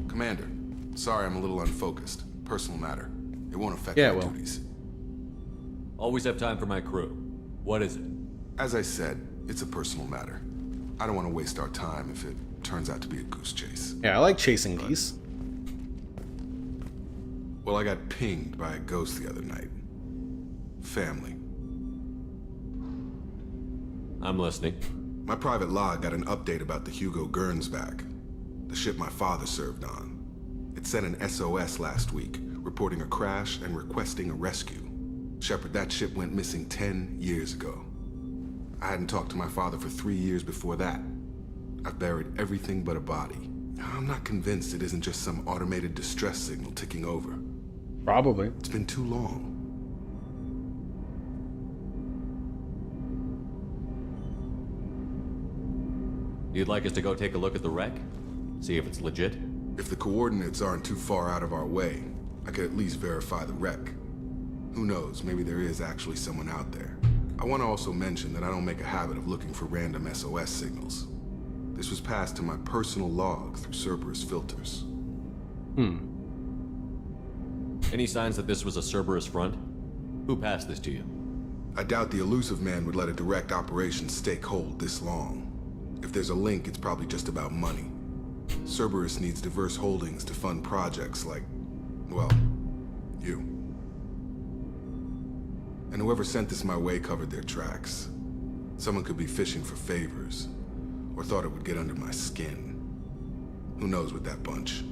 Commander, sorry I'm a little unfocused. Personal matter. It won't affect my duties. Always have time for my crew. What is it? As I said, it's a personal matter. I don't want to waste our time if it turns out to be a goose chase. Yeah, I like chasing geese. Well, I got pinged by a ghost the other night. Family. I'm listening. My private log got an update about the Hugo Gernsback, the ship my father served on. It sent an SOS last week, reporting a crash and requesting a rescue. Shepard, that ship went missing 10 years ago. I hadn't talked to my father for 3 years before that. I've buried everything but a body. I'm not convinced it isn't just some automated distress signal ticking over. Probably. It's been too long. You'd like us to go take a look at the wreck? See if it's legit? If the coordinates aren't too far out of our way, I could at least verify the wreck. Who knows, maybe there is actually someone out there. I want to also mention that I don't make a habit of looking for random SOS signals. This was passed to my personal log through Cerberus filters. Any signs that this was a Cerberus front? Who passed this to you? I doubt the Elusive Man would let a direct operation stake hold this long. If there's a link, it's probably just about money. Cerberus needs diverse holdings to fund projects like, well, you. And whoever sent this my way covered their tracks. Someone could be fishing for favors, or thought it would get under my skin. Who knows with that bunch?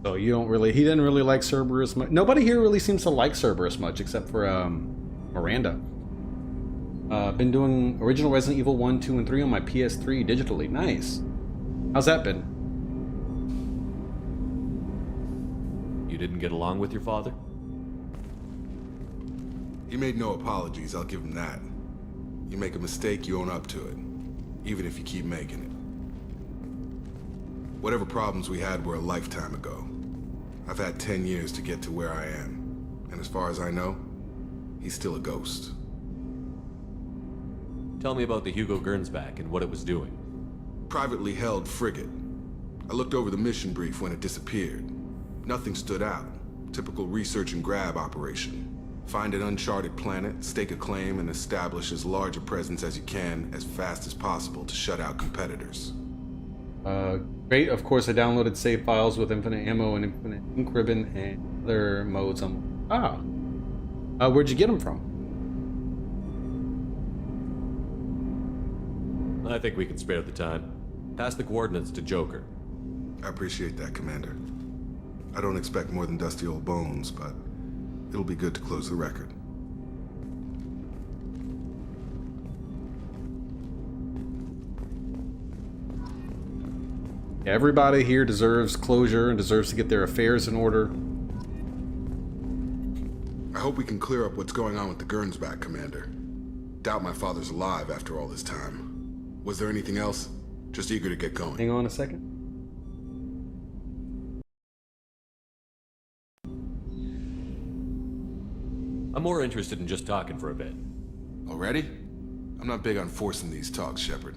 So you don't really, he didn't really like Cerberus much. Nobody here really seems to like Cerberus much, except for Miranda. Been doing original Resident Evil 1, 2, and 3 on my PS3 digitally. Nice. How's that been? You didn't get along with your father? He made no apologies, I'll give him that. You make a mistake, you own up to it. Even if you keep making it. Whatever problems we had were a lifetime ago. I've had 10 years to get to where I am. And as far as I know, he's still a ghost. Tell me about the Hugo Gernsback and what it was doing. Privately held frigate. I looked over the mission brief when it disappeared. Nothing stood out. Typical research and grab operation. Find an uncharted planet, stake a claim, and establish as large a presence as you can as fast as possible to shut out competitors. Great. Of course, I downloaded save files with infinite ammo and infinite ink ribbon and other modes. Where'd you get them from? I think we can spare the time. Pass the coordinates to Joker. I appreciate that, Commander. I don't expect more than dusty old bones, but it'll be good to close the record. Everybody here deserves closure and deserves to get their affairs in order. I hope we can clear up what's going on with the Gernsback, Commander. Doubt my father's alive after all this time. Was there anything else? Just eager to get going. Hang on a second. I'm more interested in just talking for a bit. Already? I'm not big on forcing these talks, Shepard.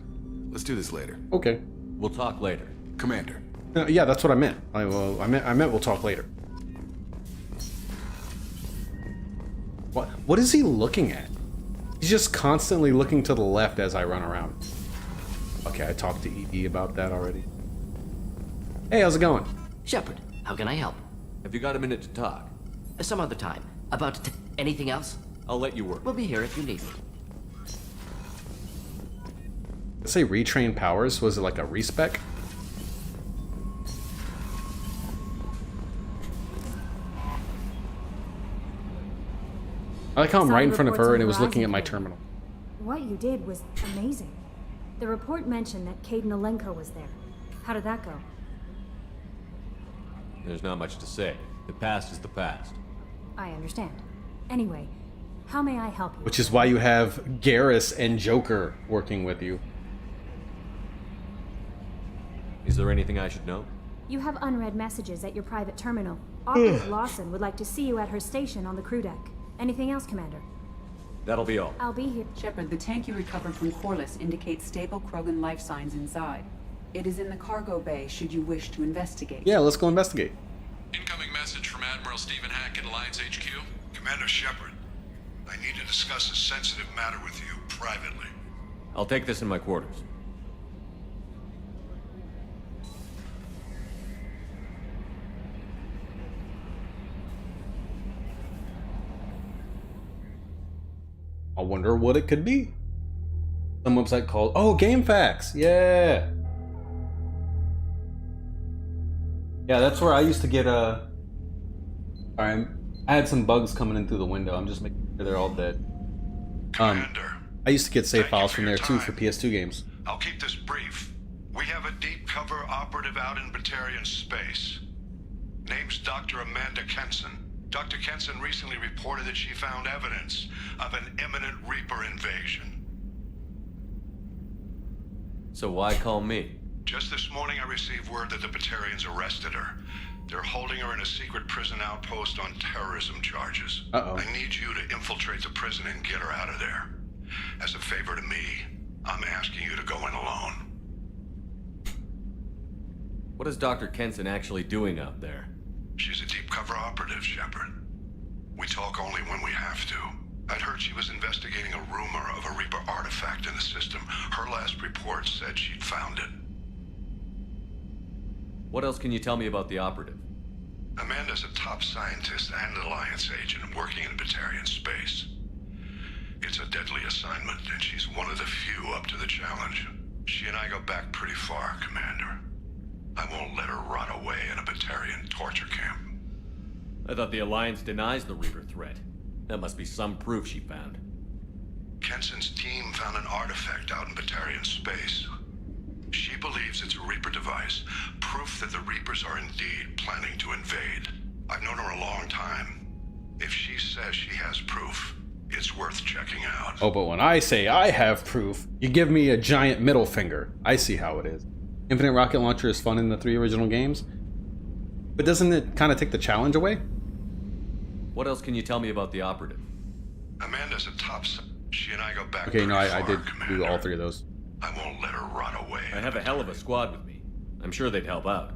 Let's do this later. Okay. We'll talk later. Commander. Yeah, that's what I meant. I meant we'll talk later. What is he looking at? He's just constantly looking to the left as I run around. Okay, I talked to ED about that already. Hey, how's it going? Shepard, how can I help? Have you got a minute to talk? Some other time. About anything else? I'll let you work. We'll be here if you need me. Let's say retrain powers. Was it like a respec? I like how I'm right in front of her and it was looking at my terminal. What you did was amazing. The report mentioned that Kaidan Alenko was there. How did that go? There's not much to say. The past is the past. I understand. Anyway, how may I help you? Which is why you have Garrus and Joker working with you. Is there anything I should know? You have unread messages at your private terminal. Operative Lawson would like to see you at her station on the crew deck. Anything else, Commander? That'll be all. I'll be here. Shepard, the tank you recovered from Corliss indicates stable Krogan life signs inside. It is in the cargo bay should you wish to investigate. Yeah, let's go investigate. Incoming message from Admiral Stephen Hackett, Alliance HQ. Commander Shepard, I need to discuss a sensitive matter with you privately. I'll take this in my quarters. I wonder what it could be. Some website called, oh, GameFAQs. Yeah. Yeah, that's where I used to get I had some bugs coming in through the window. I'm just making sure they're all dead. Commander, I used to get save files from there too for PS2 games. I'll keep this brief. We have a deep cover operative out in Batarian space. Name's Dr. Amanda Kenson. Dr. Kenson recently reported that she found evidence of an imminent Reaper invasion. So why call me? Just this morning I received word that the Batarians arrested her. They're holding her in a secret prison outpost on terrorism charges. I need you to infiltrate the prison and get her out of there. As a favor to me, I'm asking you to go in alone. What is Dr. Kenson actually doing out there? She's a deep cover operative, Shepard. We talk only when we have to. I'd heard she was investigating a rumor of a Reaper artifact in the system. Her last report said she'd found it. What else can you tell me about the operative? Amanda's a top scientist and Alliance agent working in Batarian space. It's a deadly assignment, and she's one of the few up to the challenge. She and I go back pretty far, Commander. I won't let her rot away in a Batarian torture camp. I thought the Alliance denies the Reaper threat. That must be some proof she found. Kenson's team found an artifact out in Batarian space. She believes it's a Reaper device, proof that the Reapers are indeed planning to invade. I've known her a long time. If she says she has proof, it's worth checking out. Oh, but when I say I have proof, you give me a giant middle finger. I see how it is. Infinite Rocket Launcher is fun in the 3 original games, but doesn't it kind of take the challenge away? What else can you tell me about the operative? Amanda's a top. She and I go back. Okay, no, I did Commander. do all 3 of those. I won't let her rot away. I have a hell of a squad with me. I'm sure they'd help out.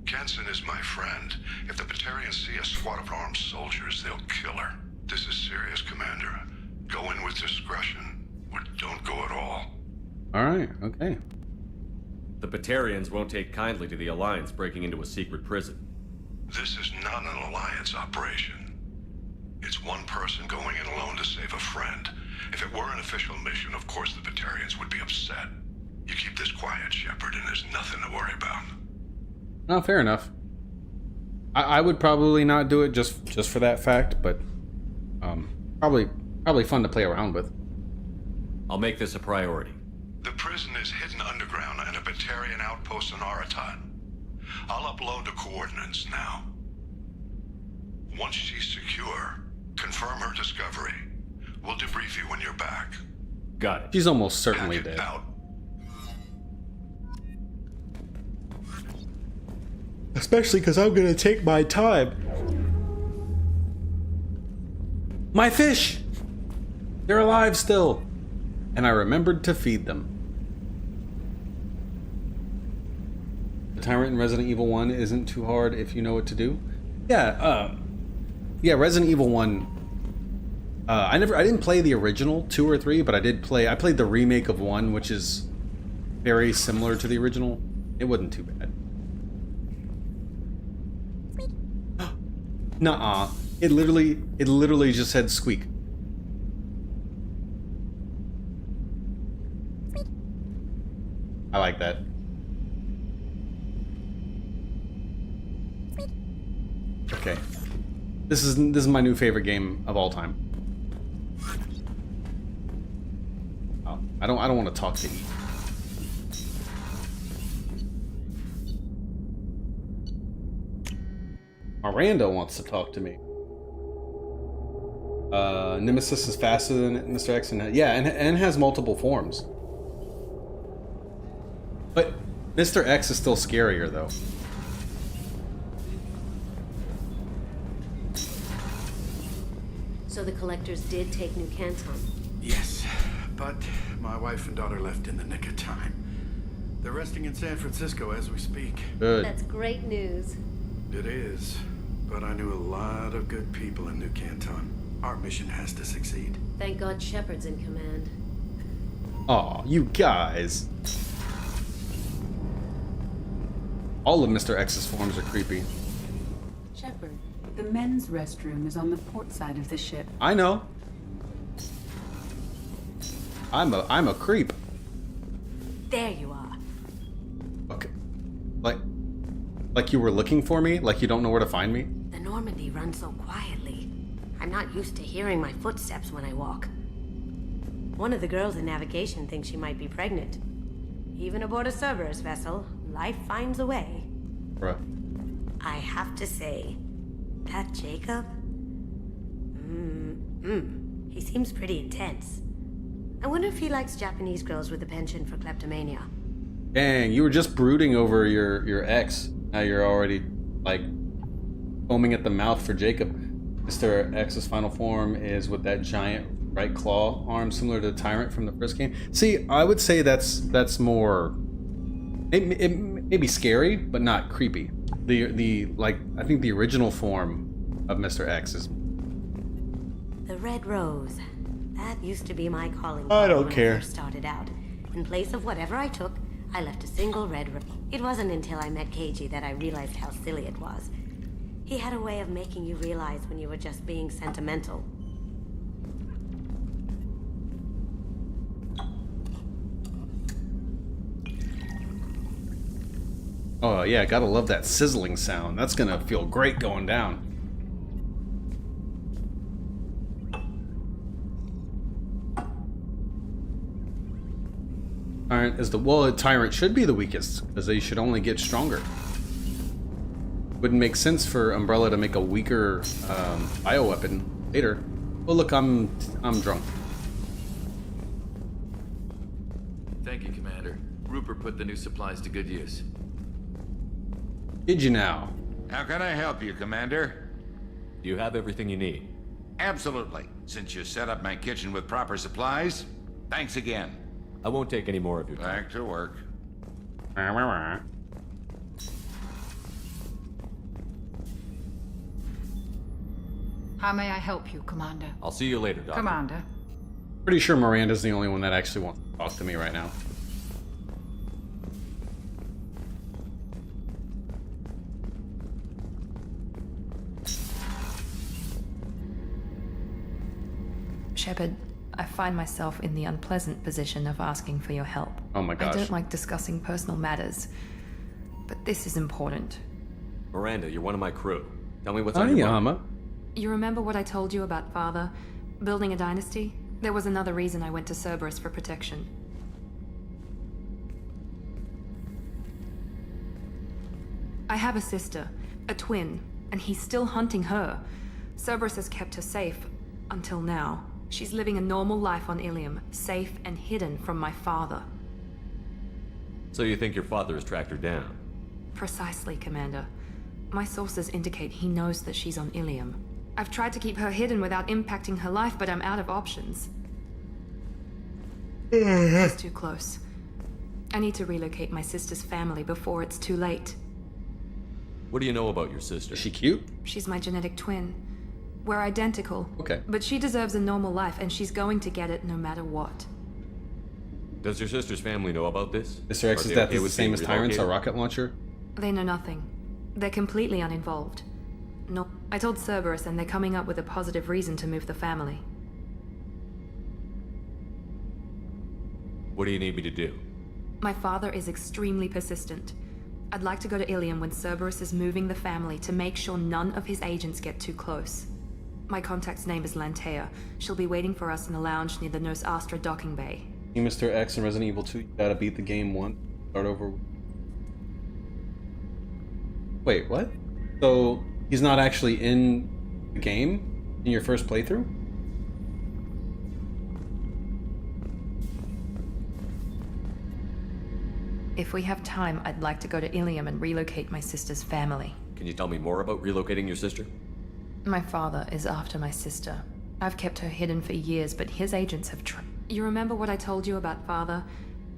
Kenson is my friend. If the Batarians see a squad of armed soldiers, they'll kill her. This is serious, Commander. Go in with discretion, or don't go at all. All right, okay. The Batarians won't take kindly to the Alliance breaking into a secret prison. This is not an Alliance operation. It's one person going in alone to save a friend. If it were an official mission, of course the Batarians would be upset. You keep this quiet, Shepard, and there's nothing to worry about. Oh, fair enough. I would probably not do it just for that fact, but probably fun to play around with. I'll make this a priority. The prison is hidden underground in a Batarian outpost on Aratat. I'll upload the coordinates now. Once she's secure, confirm her discovery. We'll debrief you when you're back. Got it. She's almost certainly dead. Out. Especially because I'm gonna take my time. My fish! They're alive still. And I remembered to feed them. The Tyrant in Resident Evil 1 isn't too hard if you know what to do. Yeah, Resident Evil 1. I didn't play the original 2 or 3, but I played the remake of 1, which is very similar to the original. It wasn't too bad. Nuh-uh. It literally just said squeak. I like that. Okay. This is my new favorite game of all time. Oh, I don't want to talk to Eve. Miranda wants to talk to me. Nemesis is faster than Mr. X, and has multiple forms. But Mr. X is still scarier, though. So the Collectors did take New Canton? Yes, but my wife and daughter left in the nick of time. They're resting in San Francisco as we speak. Good. That's great news. It is, but I knew a lot of good people in New Canton. Our mission has to succeed. Thank God Shepard's in command. Aw, you guys. All of Mr. X's forms are creepy. Shepard, the men's restroom is on the port side of the ship. I know. I'm a creep. There you are. Okay. Like you were looking for me? Like you don't know where to find me? The Normandy runs so quietly. I'm not used to hearing my footsteps when I walk. One of the girls in navigation thinks she might be pregnant. Even aboard a Cerberus vessel, life finds a way. Bruh. I have to say, that Jacob? He seems pretty intense. I wonder if he likes Japanese girls with a penchant for kleptomania. Dang, you were just brooding over your ex. Now you're already, like, foaming at the mouth for Jacob. Mr. X's final form is with that giant right claw arm, similar to the Tyrant from the first game. See, I would say that's more... It may be scary, but not creepy. I think the original form of Mr. X is... The Red Rose. That used to be my calling I card don't when care. I first started out. In place of whatever I took, I left a single red rose. It wasn't until I met Keiji that I realized how silly it was. He had a way of making you realize when you were just being sentimental. Oh yeah, gotta love that sizzling sound. That's gonna feel great going down. Tyrant is the Tyrant should be the weakest, because they should only get stronger. Wouldn't make sense for Umbrella to make a weaker bioweapon later. Oh look, I'm drunk. Thank you, Commander. Rupert put the new supplies to good use. Did you now? How can I help you, Commander? Do you have everything you need? Absolutely. Since you set up my kitchen with proper supplies, thanks again. I won't take any more of your time. Back to work. How may I help you, Commander? I'll see you later, Doctor. Commander. Pretty sure Miranda's the only one that actually wants to talk to me right now. Shepard, I find myself in the unpleasant position of asking for your help. Oh my gosh. I don't like discussing personal matters, but this is important. Miranda, you're one of my crew. Tell me what's on your mind. You remember what I told you about Father? Building a dynasty? There was another reason I went to Cerberus for protection. I have a sister, a twin, and he's still hunting her. Cerberus has kept her safe, until now. She's living a normal life on Ilium, safe and hidden from my father. So you think your father has tracked her down? Precisely, Commander. My sources indicate he knows that she's on Ilium. I've tried to keep her hidden without impacting her life, but I'm out of options. It's too close. I need to relocate my sister's family before it's too late. What do you know about your sister? Is she cute? She's my genetic twin. We're identical. Okay. But she deserves a normal life, and she's going to get it no matter what. Does your sister's family know about this? Mr. X's Are they death okay is the with same being as Tyrant's, a relocated? rocket launcher? They know nothing. They're completely uninvolved. No, I told Cerberus, and they're coming up with a positive reason to move the family. What do you need me to do? My father is extremely persistent. I'd like to go to Ilium when Cerberus is moving the family to make sure none of his agents get too close. My contact's name is Lantea. She'll be waiting for us in a lounge near the Nos Astra docking bay. You, Mr. X and Resident Evil 2, you gotta beat the game once. Start over. Wait, what? So, he's not actually in the game in your first playthrough? If we have time, I'd like to go to Ilium and relocate my sister's family. Can you tell me more about relocating your sister? My father is after my sister. I've kept her hidden for years, but his agents have You remember what I told you about Father?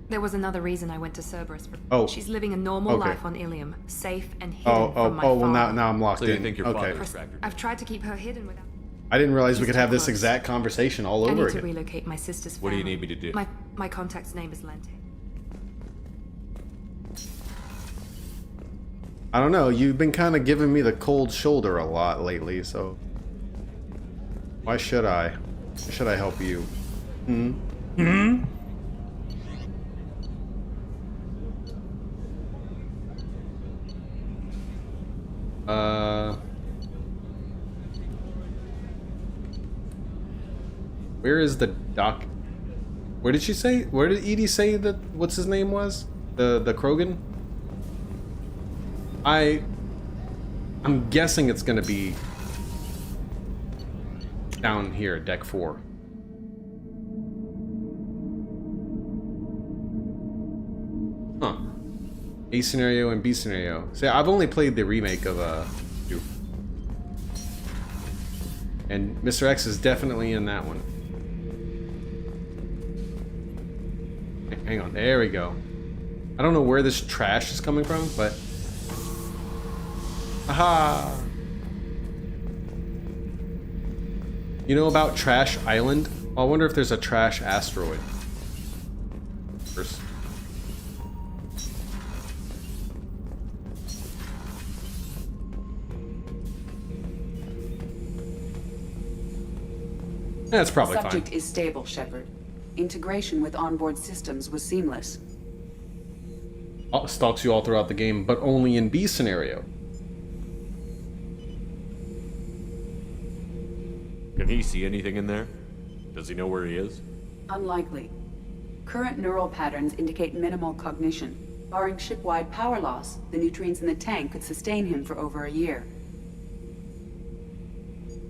There was another reason I went to Cerberus. Oh. She's living a normal Okay. life on Ilium, safe and hidden from my well, father. now I'm locked So in. you think your okay. father is tracked her? I've tried to keep her hidden without... I didn't realize we He's could too have this close. exact conversation all I over need to again. relocate my sister's family. What do you need me to do? My contact's name is Lente. I don't know, you've been kind of giving me the cold shoulder a lot lately, so... Why should I? Why should I help you? Where is the doc? Where did she say? Where did Edie say that? What's his name was? The Krogan? I'm guessing it's gonna be down here, deck 4. Huh. A scenario and B scenario. See, I've only played the remake of 2. And Mr. X is definitely in that one. Hang on, there we go. I don't know where this trash is coming from, but... Aha! You know about Trash Island? I wonder if there's a trash asteroid. First. That's probably fine. Subject is stable, Shepard. Integration with onboard systems was seamless. Stalks you all throughout the game, but only in B scenario. Can he see anything in there? Does he know where he is? Unlikely. Current neural patterns indicate minimal cognition. Barring ship-wide power loss, the nutrients in the tank could sustain him for over a year.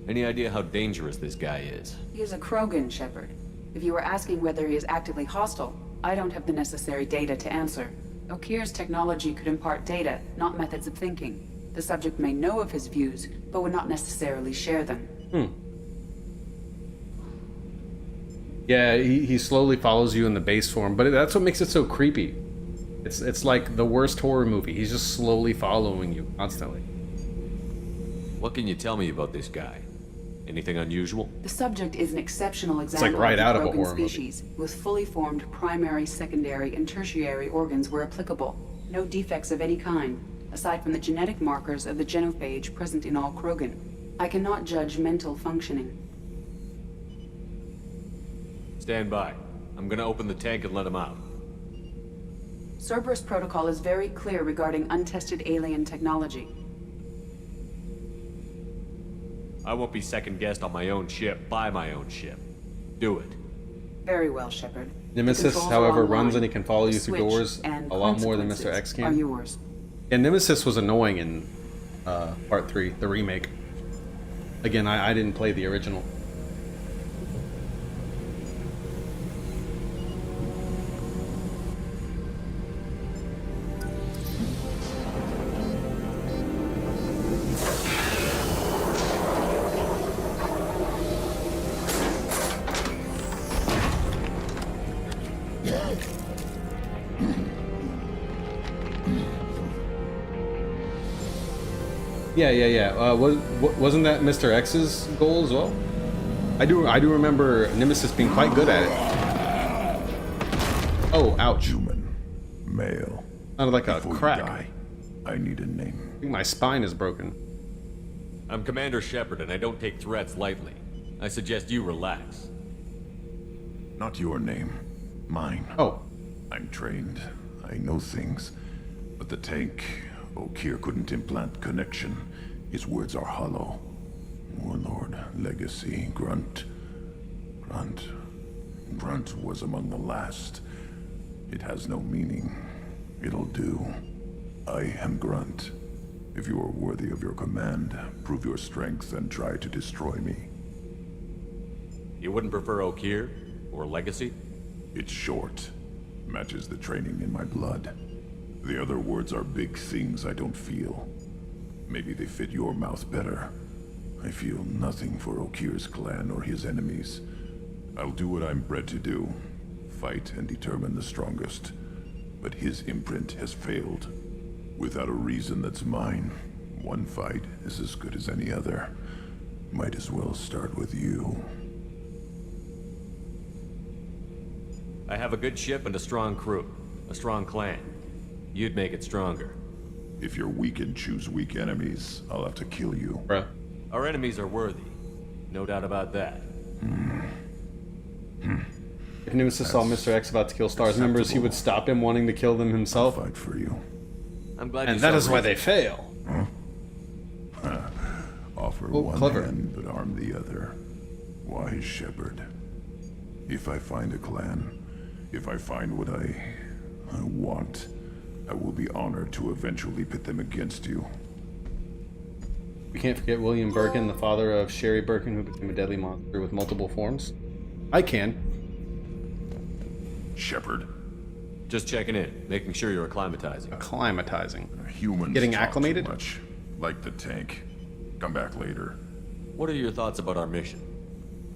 Any idea how dangerous this guy is? He is a Krogan, Shepard. If you were asking whether he is actively hostile, I don't have the necessary data to answer. Okir's technology could impart data, not methods of thinking. The subject may know of his views, but would not necessarily share them. Yeah, he slowly follows you in the base form, but that's what makes it so creepy. It's like the worst horror movie. He's just slowly following you constantly. What can you tell me about this guy? Anything unusual? The subject is an exceptional example right of out the of a Krogan horror movie. species, with fully formed primary, secondary, and tertiary organs where applicable. No defects of any kind, aside from the genetic markers of the genophage present in all Krogan. I cannot judge mental functioning. Stand by. I'm gonna open the tank and let him out. Cerberus protocol is very clear regarding untested alien technology. I won't be second-guessed on my own ship by my own ship. Do it. Very well, Shepard. Nemesis, however, runs and he can follow you through doors and a lot more than Mr. X Are can. yours. Yeah, Nemesis was annoying in Part 3, the remake. Again, I didn't play the original. Yeah. Wasn't that Mr. X's goal as well? I do remember Nemesis being quite good at it. Oh, ouch. Human, male. Sounded like a Before you crack. die, I need a name. I think my spine is broken. I'm Commander Shepard, and I don't take threats lightly. I suggest you relax. Not your name. Mine. Oh. I'm trained. I know things. But the tank, Okeer couldn't implant connection. His words are hollow. Warlord, Legacy, Grunt. Grunt was among the last. It has no meaning. It'll do. I am Grunt. If you are worthy of your command, prove your strength and try to destroy me. You wouldn't prefer Okeer or Legacy? It's short. Matches the training in my blood. The other words are big things I don't feel. Maybe they fit your mouth better. I feel nothing for Okeer's clan or his enemies. I'll do what I'm bred to do. Fight and determine the strongest. But his imprint has failed. Without a reason that's mine, one fight is as good as any other. Might as well start with you. I have a good ship and a strong crew. A strong clan. You'd make it stronger. If you're weak and choose weak enemies, I'll have to kill you. Bruh. Our enemies are worthy. No doubt about that. If Nemesis saw Mr. X about to kill STARS members, he would stop him wanting to kill them himself. I'll fight for you. I'm glad And you that saw is why reason. they fail. Offer one hand, but arm the other. Wise Shepard. If I find a clan, if I find what I want, I will be honored to eventually pit them against you. We can't forget William Birkin, the father of Sherry Birkin, who became a deadly monster with multiple forms. I can. Shepard. Just checking in, making sure you're acclimatizing. Acclimatizing. Humans Getting talk acclimated? Too much. Like the tank. Come back later. What are your thoughts about our mission?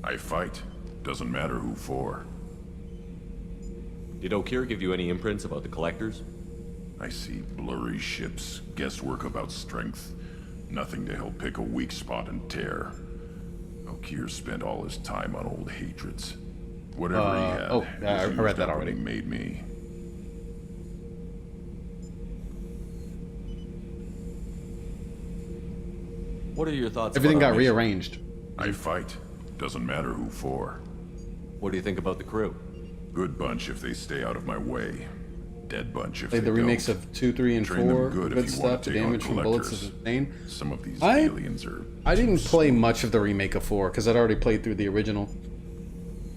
I fight. Doesn't matter who for. Did Okeer give you any imprints about the Collectors? I see blurry ships, guesswork about strength. Nothing to help pick a weak spot and tear. Okeer spent all his time on old hatreds. Whatever he had, I was read used that up already. when he made me. What are your thoughts Everything about our got mission? rearranged. I fight. Doesn't matter who for. What do you think about the crew? Good bunch if they stay out of my way. Dead bunch if Played they the remakes don't. of 2, 3, and Train 4. them good Good if you want stuff. to The take on damage from bullets collectors. is insane. Some of these I aliens are... didn't play much of the remake of 4 because I'd already played through the original.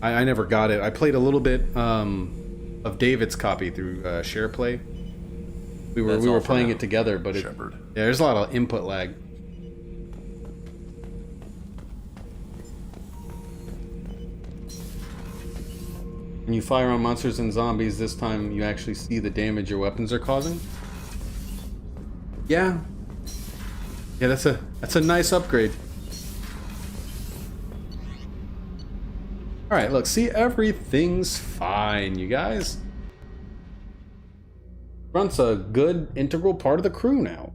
I never got it. I played a little bit of David's copy through SharePlay. We That's were all for playing now, it together, but yeah, there's a lot of input lag. When you fire on monsters and zombies, this time you actually see the damage your weapons are causing. Yeah, that's a nice upgrade. All right, look, see, everything's fine, you guys. Grunt's a good, integral part of the crew now.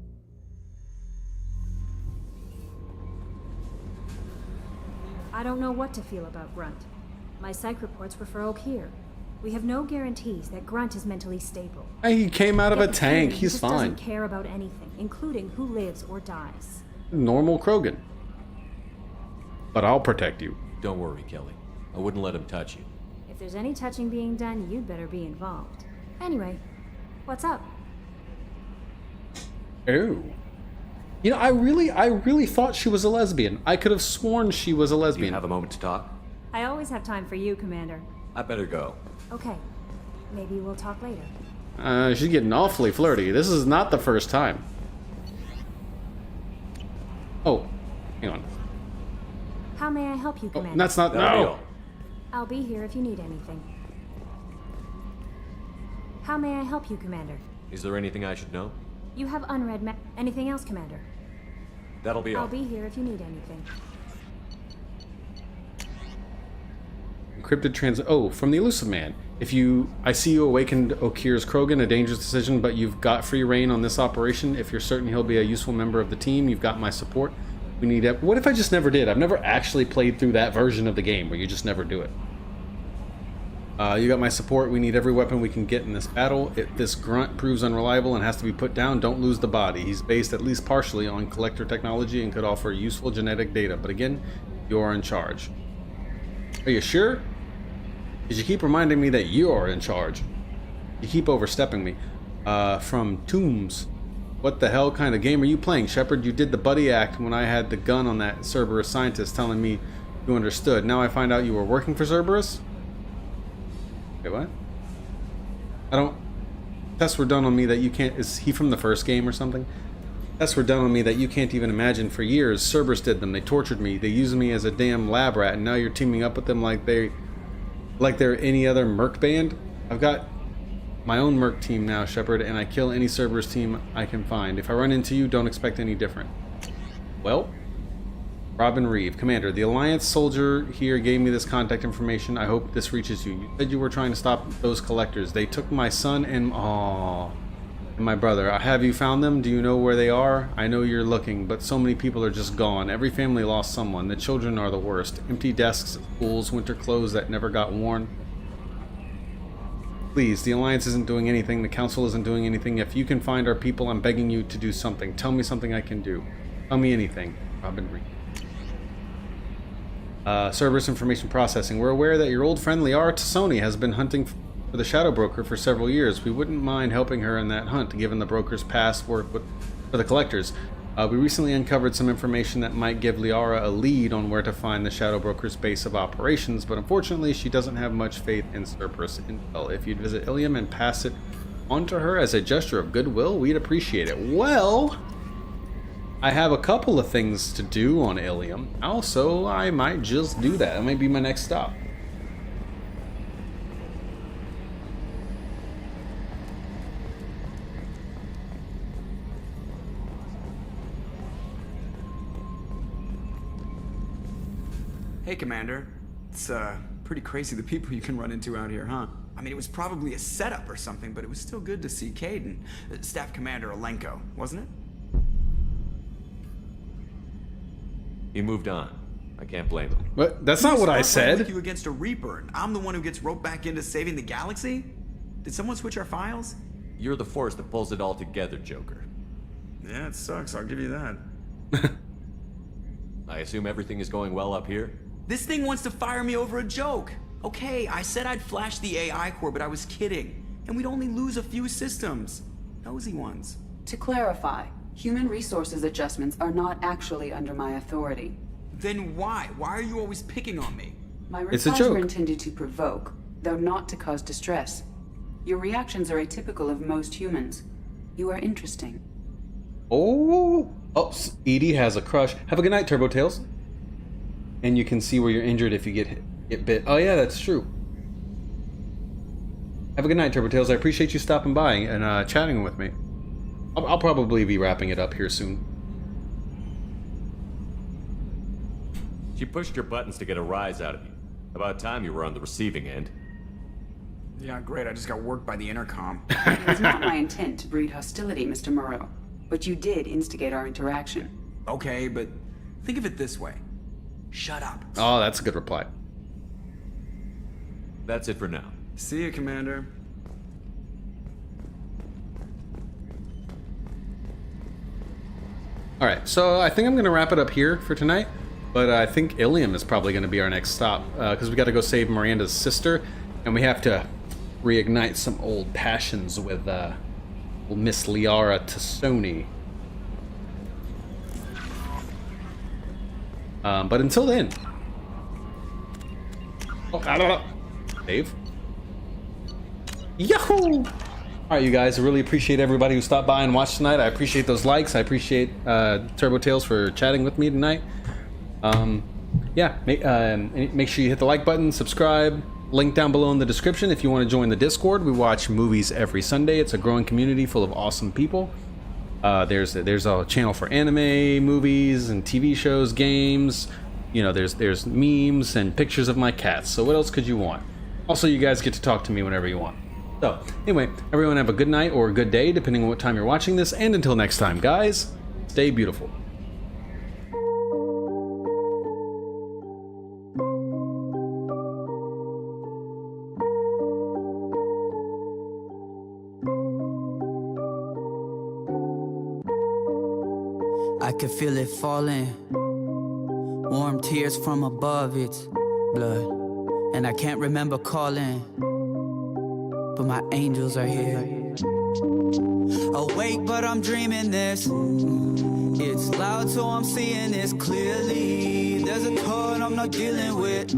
I don't know what to feel about Grunt. My psych reports were for Okeer. We have no guarantees that Grunt is mentally stable. He came out of a Get the tank. feeling he He's just fine. doesn't care about anything, including who lives or dies. Normal Krogan. But I'll protect you. Don't worry, Kelly. I wouldn't let him touch you. If there's any touching being done, you'd better be involved. Anyway, what's up? Oh. You know, I really thought she was a lesbian. I could have sworn she was a lesbian. Do you have a moment to talk? I always have time for you, Commander. I better go. Okay. Maybe we'll talk later. She's getting awfully flirty. This is not the first time. Oh, hang on. How may I help you, Commander? Oh, that's not... No! I'll be here if you need anything. How may I help you, Commander? Is there anything I should know? You have unread anything else, Commander? That'll be all. I'll be here if you need anything. Encrypted Oh, from the Elusive Man. I see you awakened Okir's Krogan, a dangerous decision, but you've got free reign on this operation. If you're certain he'll be a useful member of the team, you've got my support. We need it. What if I just never did? I've never actually played through that version of the game where you just never do it. You got my support. We need every weapon we can get in this battle. If this grunt proves unreliable and has to be put down, don't lose the body. He's based at least partially on collector technology and could offer useful genetic data. But again, you're in charge. Are you sure? Because you keep reminding me that you're in charge. You keep overstepping me. From Tombs. What the hell kind of game are you playing, Shepard? You did the buddy act when I had the gun on that Cerberus scientist telling me you understood. Now I find out you were working for Cerberus? Wait, what? I don't... Tests were done on me that you can't... Is he from the first game or something? Tests were done on me that you can't even imagine. For years, Cerberus did them. They tortured me. They used me as a damn lab rat, and now you're teaming up with them like they're any other merc band? I've got my own merc team now, Shepard, and I kill any Cerberus team I can find. If I run into you, don't expect any different. Well... Robin Reeve, Commander, the Alliance soldier here gave me this contact information. I hope this reaches you. You said you were trying to stop those collectors. They took my son and my brother. Have you found them? Do you know where they are? I know you're looking, but so many people are just gone. Every family lost someone. The children are the worst. Empty desks, schools, winter clothes that never got worn. Please, the Alliance isn't doing anything. The Council isn't doing anything. If you can find our people, I'm begging you to do something. Tell me something I can do. Tell me anything. Robin Reeve. Cerberus information processing. We're aware that your old friend Liara Tassoni has been hunting for the Shadow Broker for several years. We wouldn't mind helping her in that hunt, given the broker's past work for the collectors. We recently uncovered some information that might give Liara a lead on where to find the Shadow Broker's base of operations, but unfortunately she doesn't have much faith in Cerberus intel. If you'd visit Ilium and pass it on to her as a gesture of goodwill, we'd appreciate it. Well... I have a couple of things to do on Ilium. Also, I might just do that. That might be my next stop. Hey, Commander. It's pretty crazy the people you can run into out here, huh? I mean, it was probably a setup or something, but it was still good to see Kaidan. Staff Commander Alenko, wasn't it? He moved on. I can't blame him. But that's not what I said. With you against a Reaper, and I'm the one who gets roped back into saving the galaxy? Did someone switch our files? You're the force that pulls it all together, Joker. Yeah, it sucks. I'll give you that. I assume everything is going well up here? This thing wants to fire me over a joke. Okay, I said I'd flash the AI core, but I was kidding. And we'd only lose a few systems. Nosy ones. To clarify, human resources adjustments are not actually under my authority. Then why? Why are you always picking on me? My replies were intended to provoke, though not to cause distress. Your reactions are atypical of most humans. You are interesting. Oh, Edie has a crush. Have a good night, Turbo Tails. And you can see where you're injured if you get bit. Oh yeah, that's true. Have a good night, Turbo Tails. I appreciate you stopping by and chatting with me. I'll probably be wrapping it up here soon. She pushed your buttons to get a rise out of you. About time you were on the receiving end. Yeah, great. I just got worked by the intercom. It was not my intent to breed hostility, Mr. Moreau. But you did instigate our interaction. Okay, but think of it this way. Shut up. Oh, that's a good reply. That's it for now. See you, Commander. Alright, so I think I'm going to wrap it up here for tonight. But I think Ilium is probably going to be our next stop. Because we got to go save Miranda's sister. And we have to reignite some old passions with Miss Liara Tassoni. But until then... Oh, Dave. Yahoo! Alright, you guys, I really appreciate everybody who stopped by and watched tonight. I appreciate those likes. I appreciate Turbo Tales for chatting with me tonight. Yeah, make sure you hit the like button, subscribe. Link down below in the description if you want to join the Discord. We watch movies every Sunday. It's a growing community full of awesome people. There's a channel for anime, movies, and TV shows, games. You know, there's memes and pictures of my cats. So what else could you want? Also, you guys get to talk to me whenever you want. So, anyway, everyone have a good night or a good day, depending on what time you're watching this. And until next time, guys, stay beautiful. I could feel it falling, warm tears from above its blood, and I can't remember calling, but my angels are here. Awake, but I'm dreaming this. It's loud, so I'm seeing this clearly. There's a thought I'm not dealing with.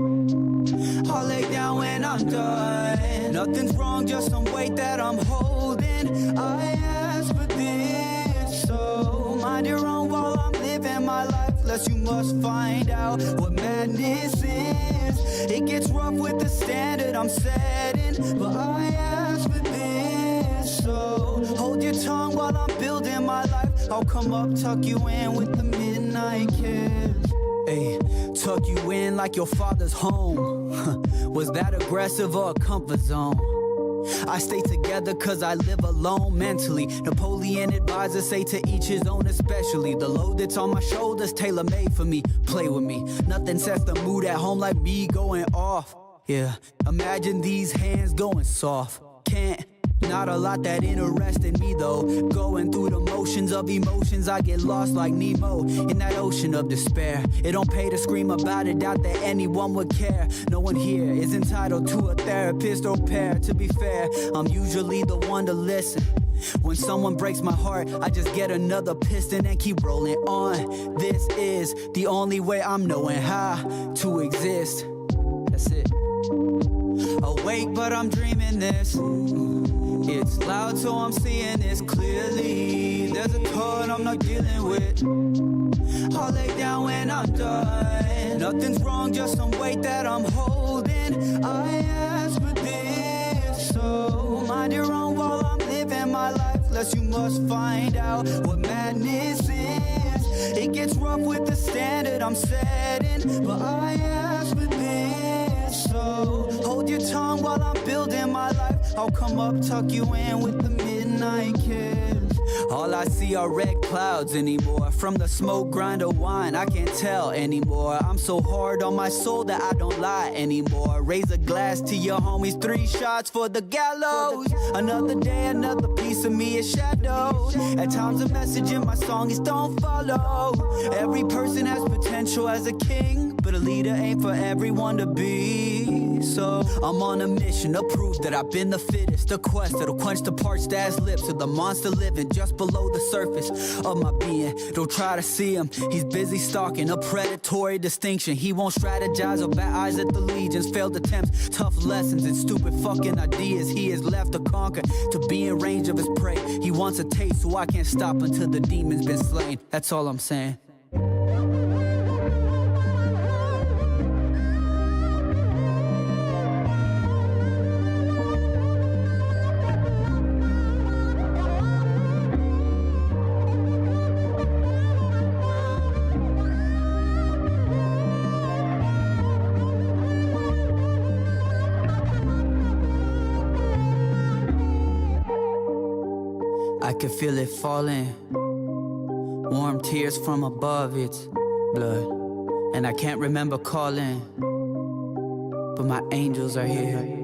I'll lay down when I'm done. Nothing's wrong, just some weight that I'm holding. I asked for this, so mind your own while I'm living my life. Lest you must find out what madness is. It gets rough with the standard I'm setting, but I asked for this, so hold your tongue while I'm building my life. I'll come up, tuck you in with the midnight kiss. Hey, tuck you in like your father's home. Was that aggressive or a comfort zone? I stay together cause I live alone mentally. Napoleon advisors say to each his own, especially the load that's on my shoulders, tailor-made for me. Play with me, nothing sets the mood at home like me going off. Yeah, imagine these hands going soft. Can't, not a lot that interested me though. Going through the motions of emotions, I get lost like Nemo in that ocean of despair. It don't pay to scream about it, doubt that anyone would care. No one here is entitled to a therapist or pair. To be fair, I'm usually the one to listen. When someone breaks my heart, I just get another piston and keep rolling on. This is the only way I'm knowing how to exist. That's it. Awake, but I'm dreaming this. It's loud, so I'm seeing this clearly. There's a thought I'm not dealing with. I'll lay down when I'm done. Nothing's wrong, just some weight that I'm holding. I asked for this, so mind your own while I'm living my life. Lest you must find out what madness is. It gets rough with the standard I'm setting, but I asked for this, so hold your tongue while I'm building my life. I'll come up, tuck you in with the midnight kiss. All I see are red clouds anymore. From the smoke, grind of wine, I can't tell anymore. I'm so hard on my soul that I don't lie anymore. Raise a glass to your homies, 3 shots for the gallows. Another day, another piece of me is shadowed. At times a message in my song is don't follow. Every person has potential as a king, but a leader ain't for everyone to be. So I'm on a mission to prove that I've been the fittest. A quest that'll quench the parched ass lips of the monster living just below the surface of my being. Don't try to see him, he's busy stalking a predatory distinction. He won't strategize or bat eyes at the legions. Failed attempts, tough lessons, and stupid fucking ideas he is left to conquer. To be in range of his prey, he wants a taste, so I can't stop until the demon's been slain. That's all I'm saying. I could feel it falling, warm tears from above its blood, and I can't remember calling, but my angels are here.